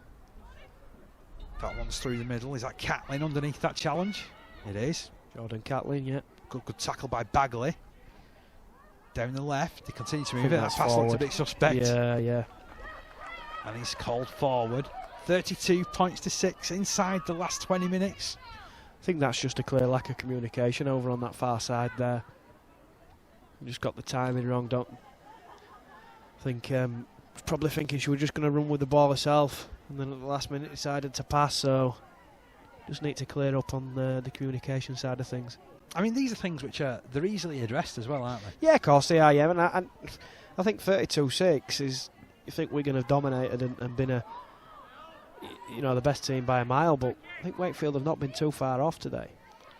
That one's through the middle. Is that Catlin underneath that challenge? It is. Jordan Catlin, yeah. Good tackle by Bagley. Down the left, they continue to move it. That pass looked a bit suspect. Yeah. And he's called forward. 32 points to 6 inside the last 20 minutes. I think that's just a clear lack of communication over on that far side there. Just got the timing wrong, don't think. Probably thinking she was just going to run with the ball herself, and then at the last minute decided to pass. So just need to clear up on the communication side of things. I mean, these are things which they're easily addressed as well, aren't they? Yeah, of course they are. Yeah, and I think 32-6 is. You think Wigan have dominated and been the best team by a mile, but I think Wakefield have not been too far off today.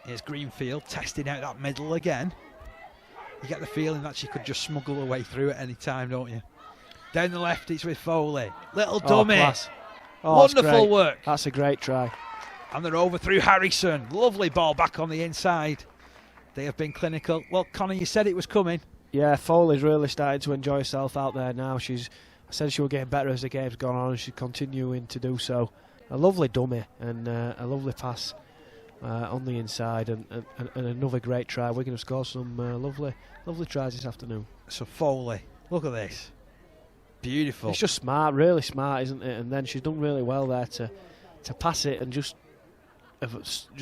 Here's Greenfield testing out that middle again. You get the feeling that she could just smuggle her way through at any time, don't you? Down the left, it's with Foley. Little dummy. Class. Wonderful work. That's a great try. And they're over through Harrison. Lovely ball back on the inside. They have been clinical. Well, Connor, you said it was coming. Yeah, Foley's really starting to enjoy herself out there now. I said she was getting better as the game's gone on, and she's continuing to do so. A lovely dummy and a lovely pass on the inside, and another great try. Wigan have scored some lovely tries this afternoon. So Foley, look at this. Beautiful. It's just smart, really smart, isn't it? And then she's done really well there to pass it and just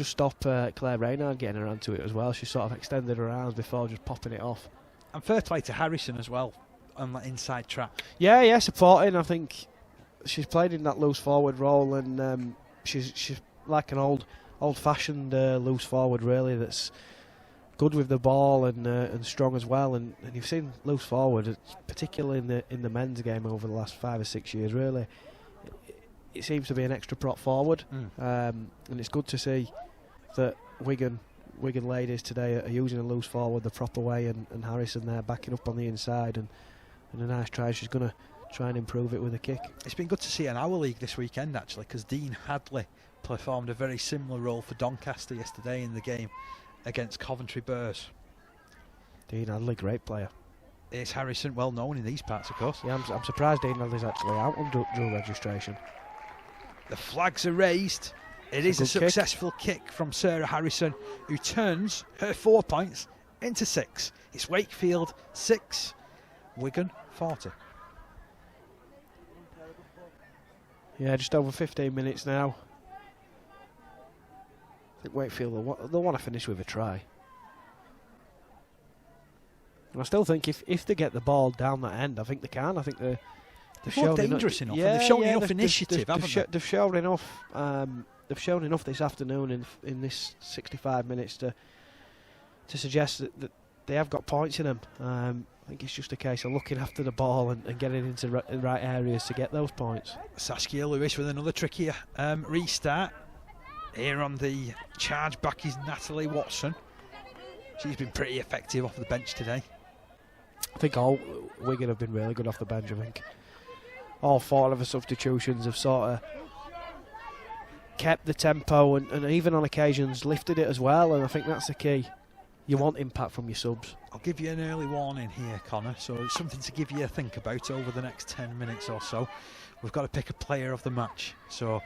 stop Claire Reynard getting around to it as well. She sort of extended her arms before just popping it off. And fair play to Harrison as well on that inside trap. Yeah, supporting. I think she's played in that loose forward role, and she's like an old-fashioned loose forward, really. That's good with the ball and strong as well. And you've seen loose forward, particularly in the men's game over the last 5 or 6 years. Really, it seems to be an extra prop forward, and it's good to see that Wigan ladies today are using a loose forward the proper way, and Harrison there backing up on the inside, and a nice try. She's going to try and improve it with a kick. It's been good to see an Our League this weekend, actually, because Dean Hadley performed a very similar role for Doncaster yesterday in the game against Coventry Bears. Dean Hadley, great player. It's Harrison, well known in these parts, of course. Yeah, I'm surprised Dean Hadley's actually out on dual registration. The flags are raised. It is a successful kick from Sarah Harrison, who turns her 4 points into 6. It's Wakefield 6, Wigan 40. Yeah, just over 15 minutes now. I think Wakefield they'll want to finish with a try. And I still think if they get the ball down that end, I think they can. I think they've shown dangerous enough. Yeah, and they've shown enough initiative, haven't they? They've shown enough. They've shown enough this afternoon in this 65 minutes to suggest that they have got points in them. I think it's just a case of looking after the ball and getting into the right areas to get those points. Saskia Lewis with another trickier restart. Here on the charge back is Natalie Watson. She's been pretty effective off the bench today. I think all Wigan have been really good off the bench. I think all 4 of the substitutions have sort of kept the tempo and even on occasions lifted it as well, and I think that's the key. You want impact from your subs. I'll give you an early warning here, Connor, so it's something to give you a think about over the next 10 minutes or so. We've got to pick a player of the match, so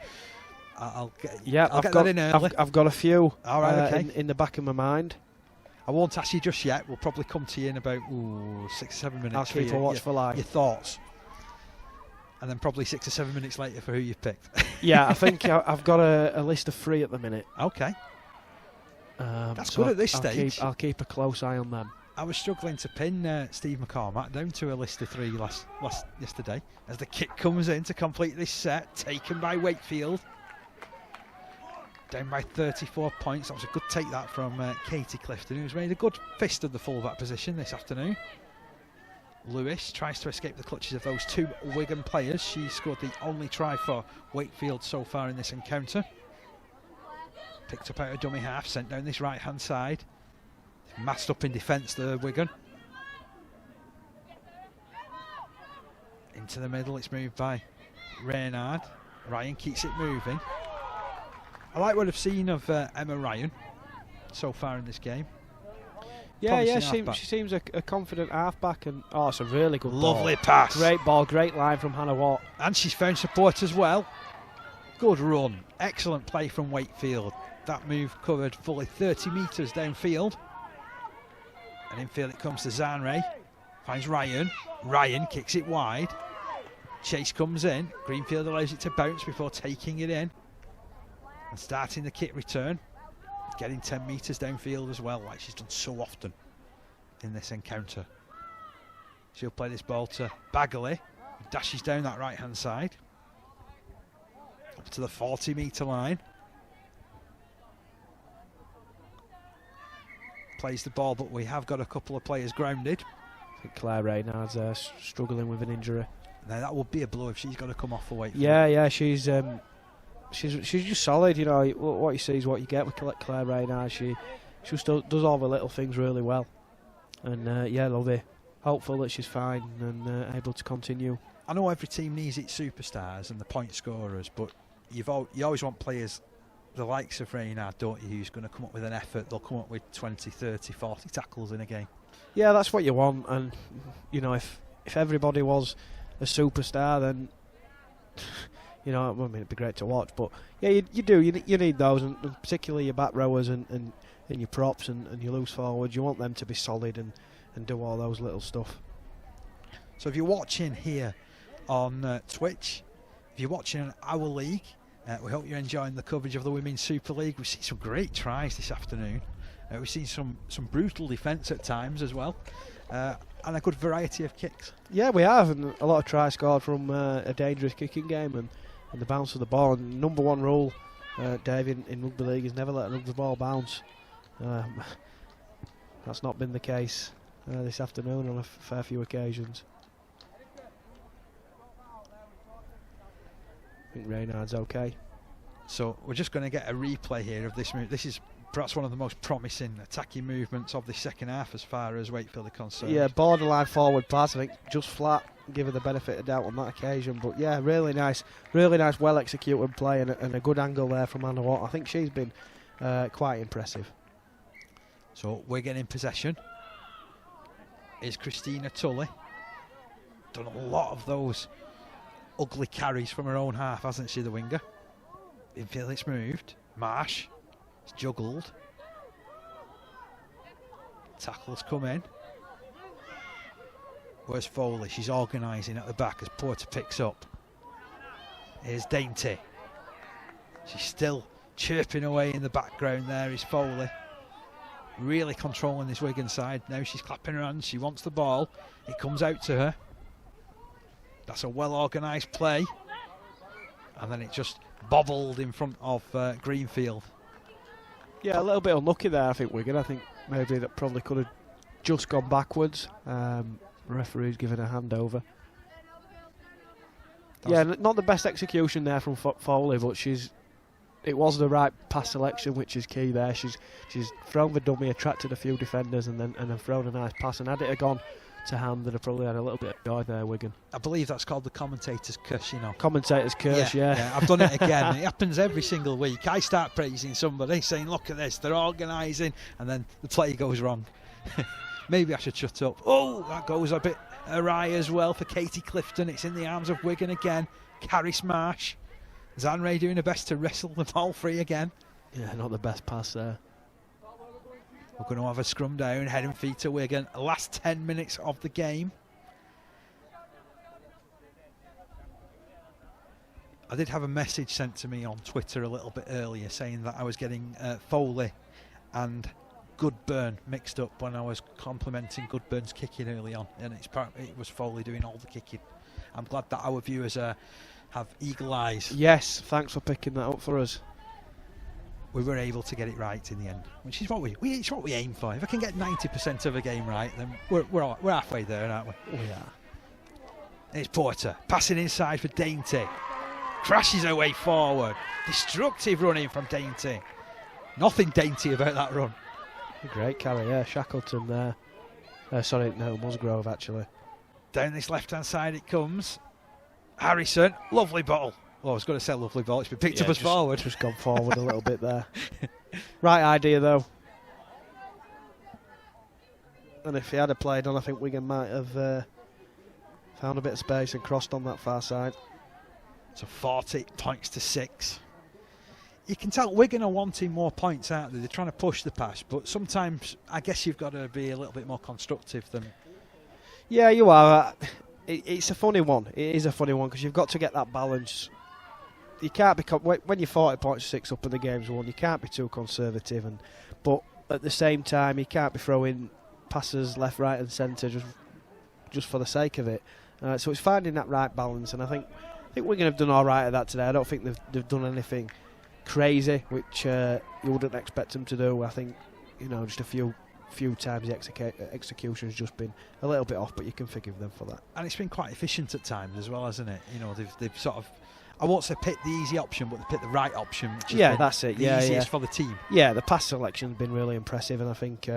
I'll get that in early. I've got a few all right, okay. in the back of my mind. I won't ask you just yet. We'll probably come to you in about 6 or 7 minutes. I'll keep a watch for life. Your thoughts. And then probably 6 or 7 minutes later for who you've picked. Yeah, I think I've got a list of 3 at the minute. Okay. That's good at this stage. I'll keep a close eye on them. I was struggling to pin Steve McCormack down to a list of 3 yesterday as the kick comes in to complete this set, taken by Wakefield. Down by 34 points. That was a good take that from Katie Clifton, who's made a good fist of the fullback position this afternoon. Lewis tries to escape the clutches of those two Wigan players. She scored the only try for Wakefield so far in this encounter. Picked up out of dummy half, sent down this right hand side. Massed up in defence, the Wigan. Into the middle, it's moved by Reynard. Ryan keeps it moving. I like what I've seen of Emma Ryan so far in this game. Yeah, she seems a confident halfback, and it's a really good lovely ball. pass. Great ball, great line from Hannah Watt. And she's found support as well. Good run, excellent play from Wakefield. That move covered fully 30 metres downfield. And infield it comes to Zanray. Finds Ryan. Ryan kicks it wide. Chase comes in. Greenfield allows it to bounce before taking it in. And starting the kick return. Getting 10 metres downfield as well, like she's done so often in this encounter. She'll play this ball to Bagley. Dashes down that right hand side. Up to the 40 metre line. Plays the ball, but we have got a couple of players grounded. I think Claire Reynard's struggling with an injury. Now that would be a blow if she's got to come off for Wakefield. Yeah, she's just solid. You know, what you see is what you get with Claire Reynard. She just does all the little things really well, and they'll be hopeful that she's fine and able to continue. I know every team needs its superstars and the point scorers, but you always want players the likes of Reynard, don't you, who's going to come up with an effort. They'll come up with 20, 30, 40 tackles in a game. Yeah, that's what you want, and you know, if everybody was a superstar, then you know, I mean, it'd be great to watch. But yeah, you need those, and particularly your back rowers and your props and your loose forwards. You want them to be solid and do all those little stuff. So if you're watching here on Twitch, if you're watching our league, we hope you're enjoying the coverage of the Women's Super League. We've seen some great tries this afternoon. We've seen some brutal defence at times as well, and a good variety of kicks. Yeah, we have, and a lot of tries scored from a dangerous kicking game and the bounce of the ball. And number one rule, Dave, in rugby league is never let a rugby ball bounce. That's not been the case this afternoon on a fair few occasions. I think Reynard's okay. So we're just going to get a replay here of this move. This is perhaps one of the most promising attacking movements of the second half as far as Wakefield are concerned. Yeah, borderline forward pass, I think just flat, give her the benefit of doubt on that occasion. But yeah, really nice, well executed play and a good angle there from Hannah Watt. I think she's been quite impressive. So we're getting possession. Is Christina Tully. Done a lot of those ugly carries from her own half, hasn't she, the winger? Infield it's moved. Marsh. It's juggled. Tackles come in. Where's Foley? She's organising at the back as Porter picks up. Here's Dainty. She's still chirping away in the background. There is Foley. Really controlling this Wigan side. Now she's clapping her hands. She wants the ball. It comes out to her. That's a well organised play. And then it just bobbled in front of Greenfield. Yeah, a little bit unlucky there, I think, Wigan. I think maybe that probably could have just gone backwards. Referee's given a handover. Yeah, not the best execution there from Foley, but it was the right pass selection, which is key there. She's thrown the dummy, attracted a few defenders, and then thrown a nice pass. And had it gone to hand, they'd have probably had a little bit of joy there, Wigan. I believe that's called the commentator's curse, you know. Commentator's curse, yeah. I've done it again. It happens every single week. I start praising somebody, saying, look at this, they're organising, and then the play goes wrong. Maybe I should shut up. Oh, that goes a bit awry as well for Katie Clifton. It's in the arms of Wigan again. Caris Marsh. Zanray doing her best to wrestle the ball free again. Yeah, not the best pass there. We're going to have a scrum down, head and feet to Wigan. Last 10 minutes of the game. I did have a message sent to me on Twitter a little bit earlier saying that I was getting Foley and Goodburn mixed up when I was complimenting Goodburn's kicking early on, and it was Foley doing all the kicking. I'm glad that our viewers have eagle eyes. Yes, thanks for picking that up for us. we were able to get it right in the end, which is what it's what we aim for. If I can get 90% of a game right, then we're halfway there, aren't we? We are. It's Porter passing inside for Dainty. Crashes her way forward. Destructive running from Dainty. Nothing dainty about that run. Great carry, yeah. Shackleton there. Musgrove actually. Down this left-hand side it comes. Harrison, lovely ball. Oh, I was going to say lovely ball. It's been picked up as forward. Just gone forward a little bit there. Right idea though. And if he had played on, I think Wigan might have found a bit of space and crossed on that far side. So 40 points to 6. You can tell Wigan are wanting more points, aren't they? They're trying to push the pass, but sometimes I guess you've got to be a little bit more constructive than... Yeah, you are. It's a funny one. It is a funny one because you've got to get that balance. You can't be... When you're 40 points to 6 up and the game's won, you can't be too conservative. But at the same time, you can't be throwing passes left, right and centre just for the sake of it. So it's finding that right balance, and I think Wigan have done all right at that today. I don't think they've done anything crazy, which you wouldn't expect them to do. I think just a few times the execution's just been a little bit off, but you can forgive them for that. And it's been quite efficient at times as well, hasn't it? They've sort of, I won't say picked the easy option, but they picked the right option. Which that's it. The easiest for the team. Yeah, the pass selection's been really impressive, and I think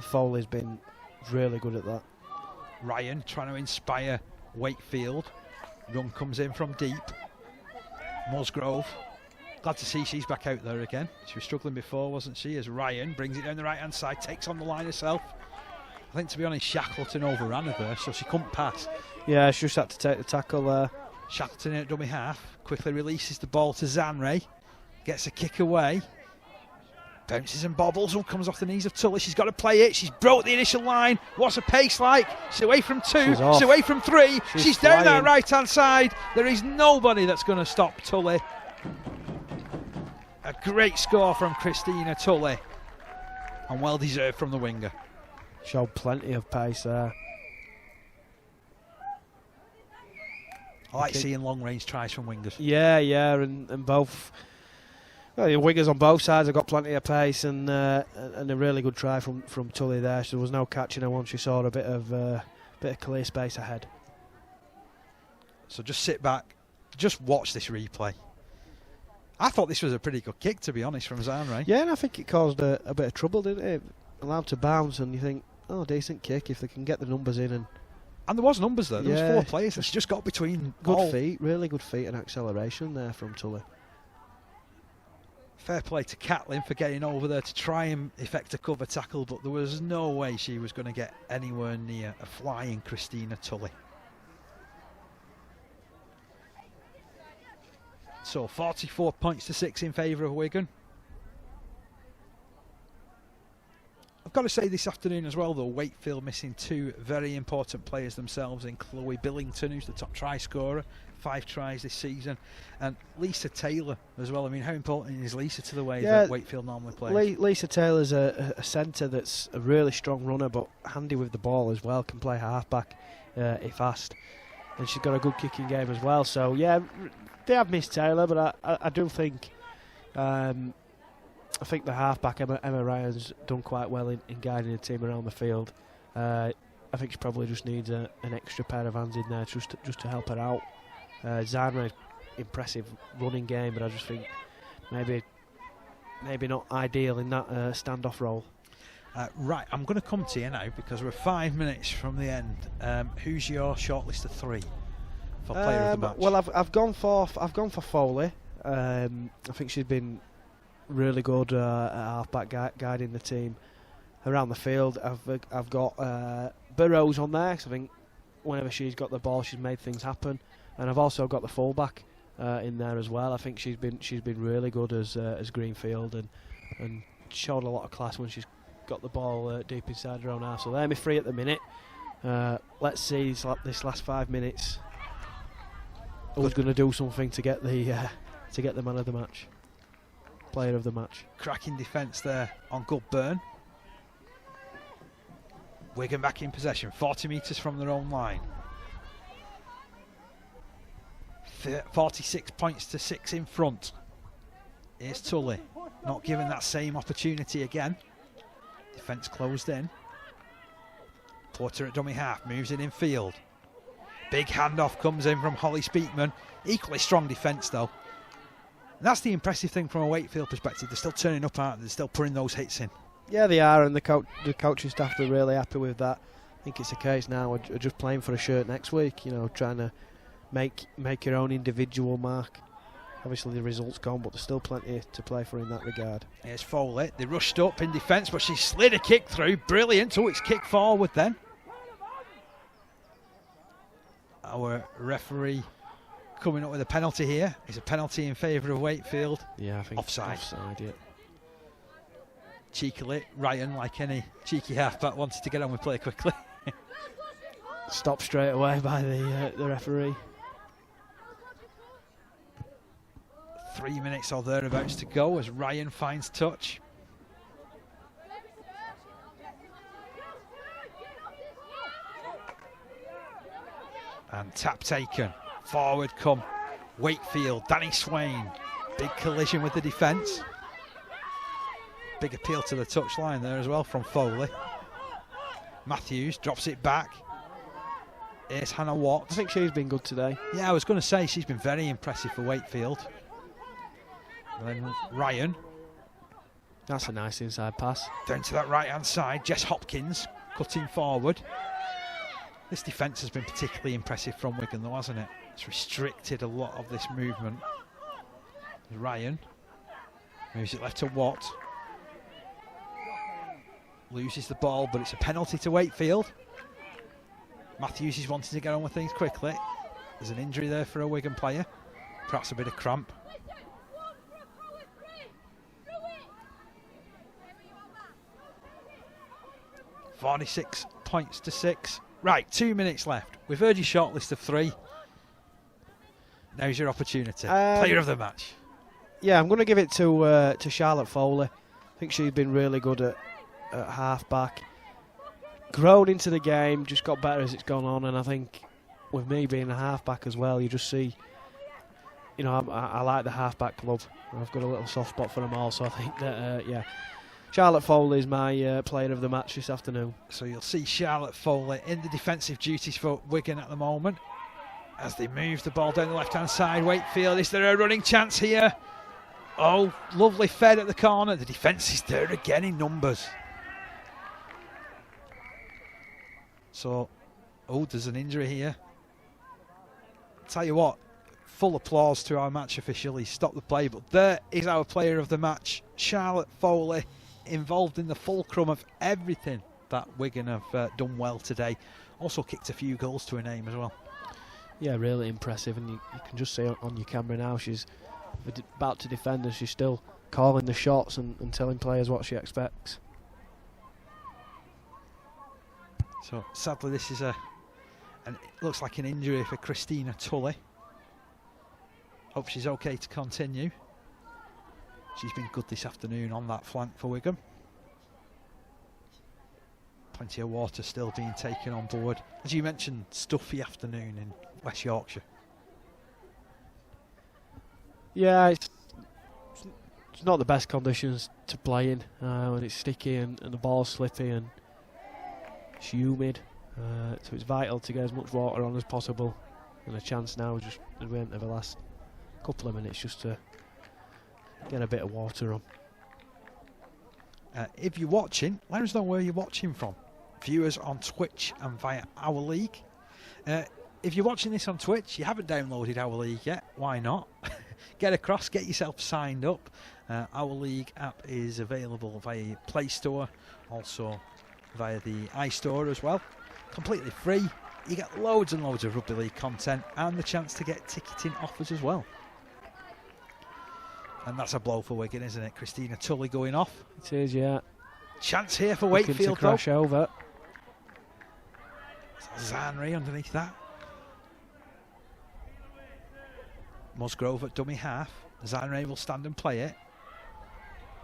Foley's been really good at that. Ryan trying to inspire Wakefield. Run comes in from deep. Musgrove. Glad to see she's back out there again. She was struggling before, wasn't she? As Ryan brings it down the right-hand side, takes on the line herself. I think, to be honest, Shackleton overran her there, so she couldn't pass. Yeah, she just had to take the tackle there. Shackleton in at dummy half. Quickly releases the ball to Zanre. Gets a kick away. Bounces and bobbles. Comes off the knees of Tully. She's got to play it. She's broke the initial line. What's her pace like? She's away from 2. She's away from 3. She's down that right-hand side. There is nobody that's going to stop Tully. A great score from Christina Tully. And well deserved from the winger. Showed plenty of pace there. I like seeing long-range tries from wingers. Yeah, and both... Well, the wingers on both sides have got plenty of pace, and a really good try from Tully there. So there was no catching her once she saw a bit of clear space ahead. So just sit back, just watch this replay. I thought this was a pretty good kick, to be honest, from Zanre. Yeah, and I think it caused a bit of trouble, didn't it? Allowed to bounce, and you think, oh, decent kick if they can get the numbers in. And there was numbers there. There was 4 players, and she just got between. Good feet, really good feet and acceleration there from Tully. Fair play to Catlin for getting over there to try and effect a cover tackle, but there was no way she was going to get anywhere near a flying Christina Tully. So 44 points to 6 in favour of Wigan. I've got to say this afternoon as well, though, Wakefield missing 2 very important players themselves in Chloe Billington, who's the top try scorer, 5 tries this season, and Lisa Taylor as well. I mean, how important is Lisa to the way that Wakefield normally plays? Lisa Taylor's a centre that's a really strong runner, but handy with the ball as well, can play half-back if asked. And she's got a good kicking game as well. So, yeah, they have missed Taylor, but I do think... I think the half-back, Emma Ryan's done quite well in guiding the team around the field. I think she probably just needs an extra pair of hands in there just to help her out. Zanre, impressive running game, but I just think maybe not ideal in that standoff role. Right, I'm going to come to you now because we're 5 minutes from the end. Who's your shortlist of 3 for player of the match? Well, I've gone for Foley. I think she's been really good at halfback guiding the team around the field. I've got Burrows on there, because I think whenever she's got the ball, she's made things happen. And I've also got the fullback in there as well. I think she's been really good as Greenfield and showed a lot of class when she's got the ball deep inside her own half. So they're my 3 at the minute. Let's see this last 5 minutes who's going to do something to get the man of the match. Player of the match. Cracking defence there on good burn. Wigan back in possession, 40 metres from their own line. 46 points to 6 in front. Here's Tully. not given that same opportunity again. Defence closed in. Porter at dummy half, moves it in field. Big handoff comes in from Holly Speakman. Equally strong defence though. And that's the impressive thing from a Wakefield perspective. They're still turning up, aren't they? They're still putting those hits in. Yeah, they are, and the coaching staff are really happy with that. I think it's a case now of just playing for a shirt next week, you know, trying to make your own individual mark. Obviously the result's gone, but there's still plenty to play for in that regard. Here's Foley. They rushed up in defence, but she slid a kick through. Brilliant. Oh, it's kick forward then. Our referee coming up with a penalty here. It's a penalty in favour of Wakefield. Yeah, I think offside. Offside, yeah. Cheekily, Ryan, like any cheeky halfback, wanted to get on with play quickly. Stopped straight away by the referee. 3 minutes or thereabouts to go as Ryan finds touch. And tap taken. Forward come Wakefield. Danny Swain. Big collision with the defence. Big appeal to the touchline there as well from Foley. Matthews drops it back. Here's Hannah Watt. I think she's been good today. Yeah, I was going to say she's been very impressive for Wakefield. And then Ryan. That's a nice inside pass. Down to that right hand side. Jess Hopkins cutting forward. This defence has been particularly impressive from Wigan though, hasn't it? It's restricted a lot of this movement. Ryan moves it left to Watt. Loses the ball, but it's a penalty to Wakefield. Matthews is wanting to get on with things quickly. There's an injury there for a Wigan player. Perhaps a bit of cramp. .46 points to 6. Right, 2 minutes left. We've heard your short list of 3. Now's your opportunity. Player of the match. Yeah, I'm going to give it to Charlotte Foley. I think she's been really good at half-back. Grown into the game, just got better as it's gone on, and I think with me being a half-back as well, you just see, you know, I like the half-back club. I've got a little soft spot for them all, so I think that, yeah, Charlotte Foley is my player of the match this afternoon. So you'll see Charlotte Foley in the defensive duties for Wigan at the moment as they move the ball down the left-hand side. Wakefield, is there a running chance here? Oh, lovely fed at the corner. The defence is there again in numbers. So, oh, there's an injury here. Tell you what, full applause to our match official. He stopped the play, but there is our player of the match, Charlotte Foley, involved in the fulcrum of everything that Wigan have done well today. Also kicked a few goals to her name as well. Yeah, really impressive, and you can just see on your camera now she's about to defend and she's still calling the shots and telling players what she expects. So sadly this is it looks like an injury for Christina Tully. Hope she's okay to continue. She's been good this afternoon on that flank for Wigan. Plenty of water still being taken on board. As you mentioned, stuffy afternoon in West Yorkshire. Yeah, it's not the best conditions to play in when it's sticky and the ball's slippy and it's humid. So it's vital to get as much water on as possible, and a chance now just at the end of the last couple of minutes just to get a bit of water on. If you're watching, let us know where you're watching from. Viewers on Twitch and via Our League. If you're watching this on Twitch, you haven't downloaded Our League yet, why not? Get across, get yourself signed up. Our League app is available via Play Store, also via the iStore as well. Completely free. You get loads and loads of Rugby League content and the chance to get ticketing offers as well. And that's a blow for Wigan, isn't it? Christina Tully going off. It is, yeah. Chance here for Looking Wakefield, to crash over. Zanri underneath that. Musgrove at dummy half. Zanri will stand and play it.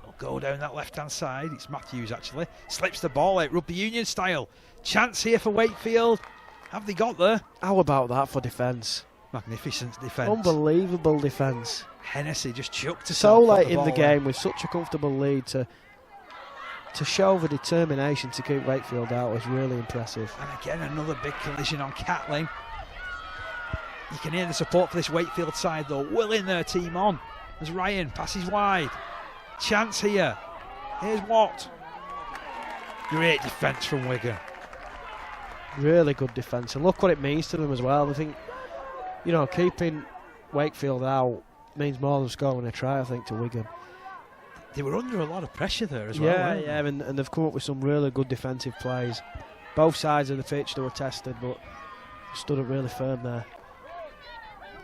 Will go down that left-hand side. It's Matthews, actually. Slips the ball out, rugby union style. Chance here for Wakefield. Have they got there? How about that for defence? Magnificent defence. Unbelievable defence. Hennessy just chucked So herself late at in the ball game with such a comfortable lead to show the determination to keep Wakefield out was really impressive. And again, another big collision on Catling. You can hear the support for this Wakefield side though, willing their team on. As Ryan passes wide. Chance here. Here's Watt. Great defence from Wigan. Really good defence, and look what it means to them as well. I think, you know, keeping Wakefield out means more than scoring a try, I think, to Wigan. They were under a lot of pressure there as well. Yeah, and they've come up with some really good defensive plays. Both sides of the pitch they were tested, but stood up really firm there.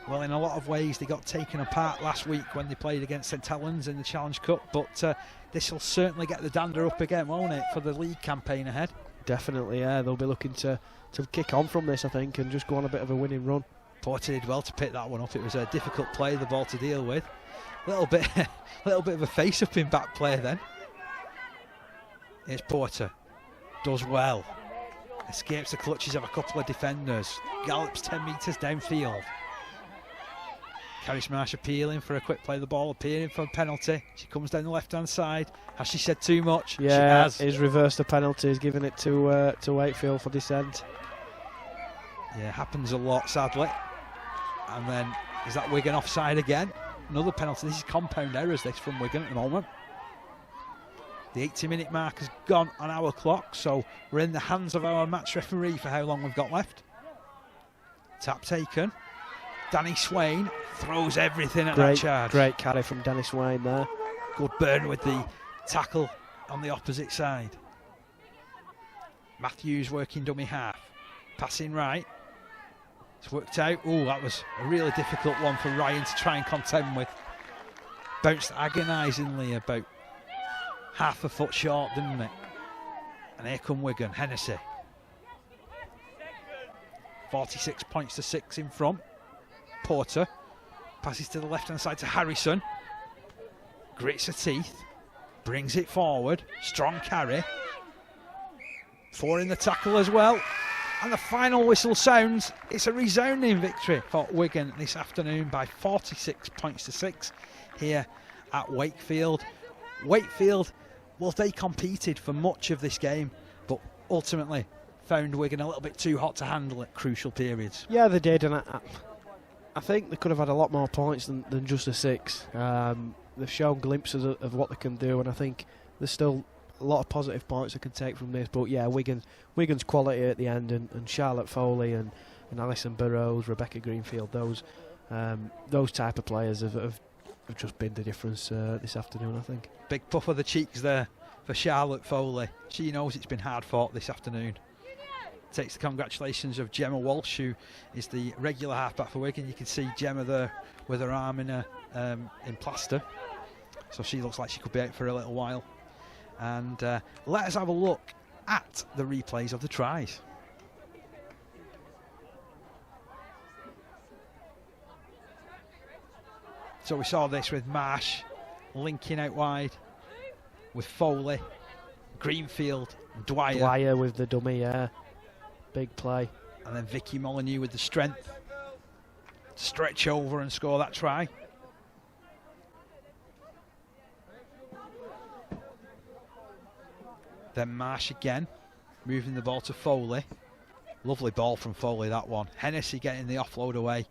Well, in a lot of ways, they got taken apart last week when they played against St Helens in the Challenge Cup, but this will certainly get the dander up again, won't it, for the league campaign ahead? Definitely, yeah. They'll be looking to kick on from this, I think, and just go on a bit of a winning run. Porter did well to pick that one up. It was a difficult play, the ball to deal with. Little bit of a face-up in back play then. Here's Porter. Does well. Escapes the clutches of a couple of defenders. Gallops 10 metres downfield. Caris Marsh appealing for a quick play of the ball, appealing for a penalty. She comes down the left-hand side. Has she said too much? Yeah, she has. He's reversed the penalty. He's given it to Wakefield for dissent. Yeah, happens a lot, sadly. And then, is that Wigan offside again? Another penalty. This is compound errors, this, from Wigan at the moment. The 80-minute mark has gone on our clock, so we're in the hands of our match referee for how long we've got left. Tap taken. Danny Swain throws everything at that charge. Great carry from Danny Swain there. Good burn with the tackle on the opposite side. Matthews working dummy half. Passing right. It's worked out. Oh, that was a really difficult one for Ryan to try and contend with. Bounced agonisingly about half a foot short, didn't it? And here come Wigan. Hennessy. 46 points to 6 in front. Porter passes to the left hand side to Harrison. Grits her teeth. Brings it forward. Strong carry. 4 in the tackle as well. And the final whistle sounds. It's a resounding victory for Wigan this afternoon by 46 points to 6 here at Wakefield. Wakefield, well, they competed for much of this game, but ultimately found Wigan a little bit too hot to handle at crucial periods. Yeah, they did, and I think they could have had a lot more points than just a 6. They've shown glimpses of what they can do, and I think there's still a lot of positive points they can take from this. But yeah, Wigan's quality at the end, and Charlotte Foley and Alison Burrows, Rebecca Greenfield, those type of players have just been the difference this afternoon, I think. Big puff of the cheeks there for Charlotte Foley. She knows it's been hard fought this afternoon. Takes the congratulations of Gemma Walsh, who is the regular halfback for Wigan. You can see Gemma there with her arm in plaster, so she looks like she could be out for a little while. And let us have a look at the replays of the tries. So we saw this with Marsh linking out wide with Foley, Greenfield, Dwyer. Dwyer with the dummy, yeah. Big play. And then Vicky Molyneux with the strength to stretch over and score that try. Then Marsh again, moving the ball to Foley. Lovely ball from Foley, that one. Hennessy getting the offload away.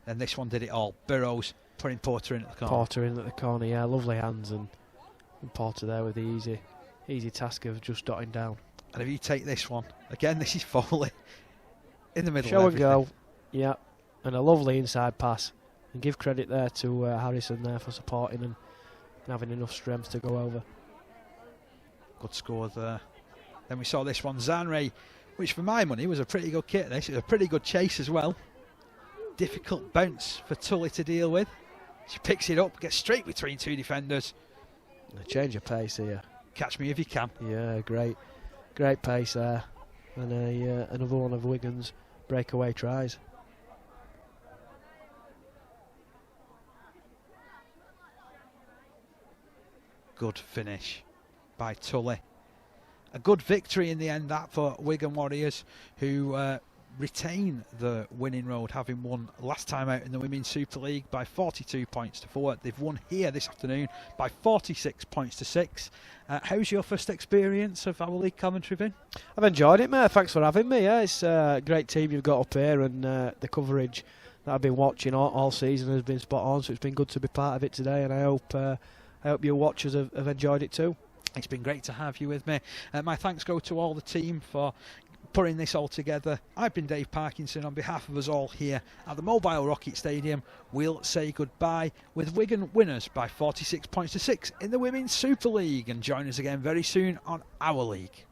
Then this one did it all. Burrows putting Porter in at the corner. Porter in at the corner, yeah. Lovely hands, and Porter there with the easy task of just dotting down. And if you take this one, again, this is Foley in the middle Show of everything. and go, yeah. And a lovely inside pass. And give credit there to Harrison there for supporting and having enough strength to go over. Good score there. Then we saw this one, Zanre, which for my money was a pretty good kit. This was a pretty good chase as well. Difficult bounce for Tully to deal with. She picks it up, gets straight between 2 defenders. A change of pace here. Catch me if you can. Yeah, great pace there. And another one of Wigan's breakaway tries. Good finish by Tully. A good victory in the end, that, for Wigan Warriors, who retain the winning road, having won last time out in the Women's Super League by 42 points to 4. They've won here this afternoon by 46 points to 6. How's your first experience of our league commentary been? I've enjoyed it, mate. Thanks for having me. Yeah, it's a great team you've got up here, and the coverage that I've been watching all season has been spot on, so it's been good to be part of it today, and I hope your watchers have enjoyed it too. It's been great to have you with me. My thanks go to all the team for putting this all together. I've been Dave Parkinson. On behalf of us all here at the Mobile Rocket Stadium, we'll say goodbye with Wigan winners by 46 points to 6 in the Women's Super League, and join us again very soon on our league.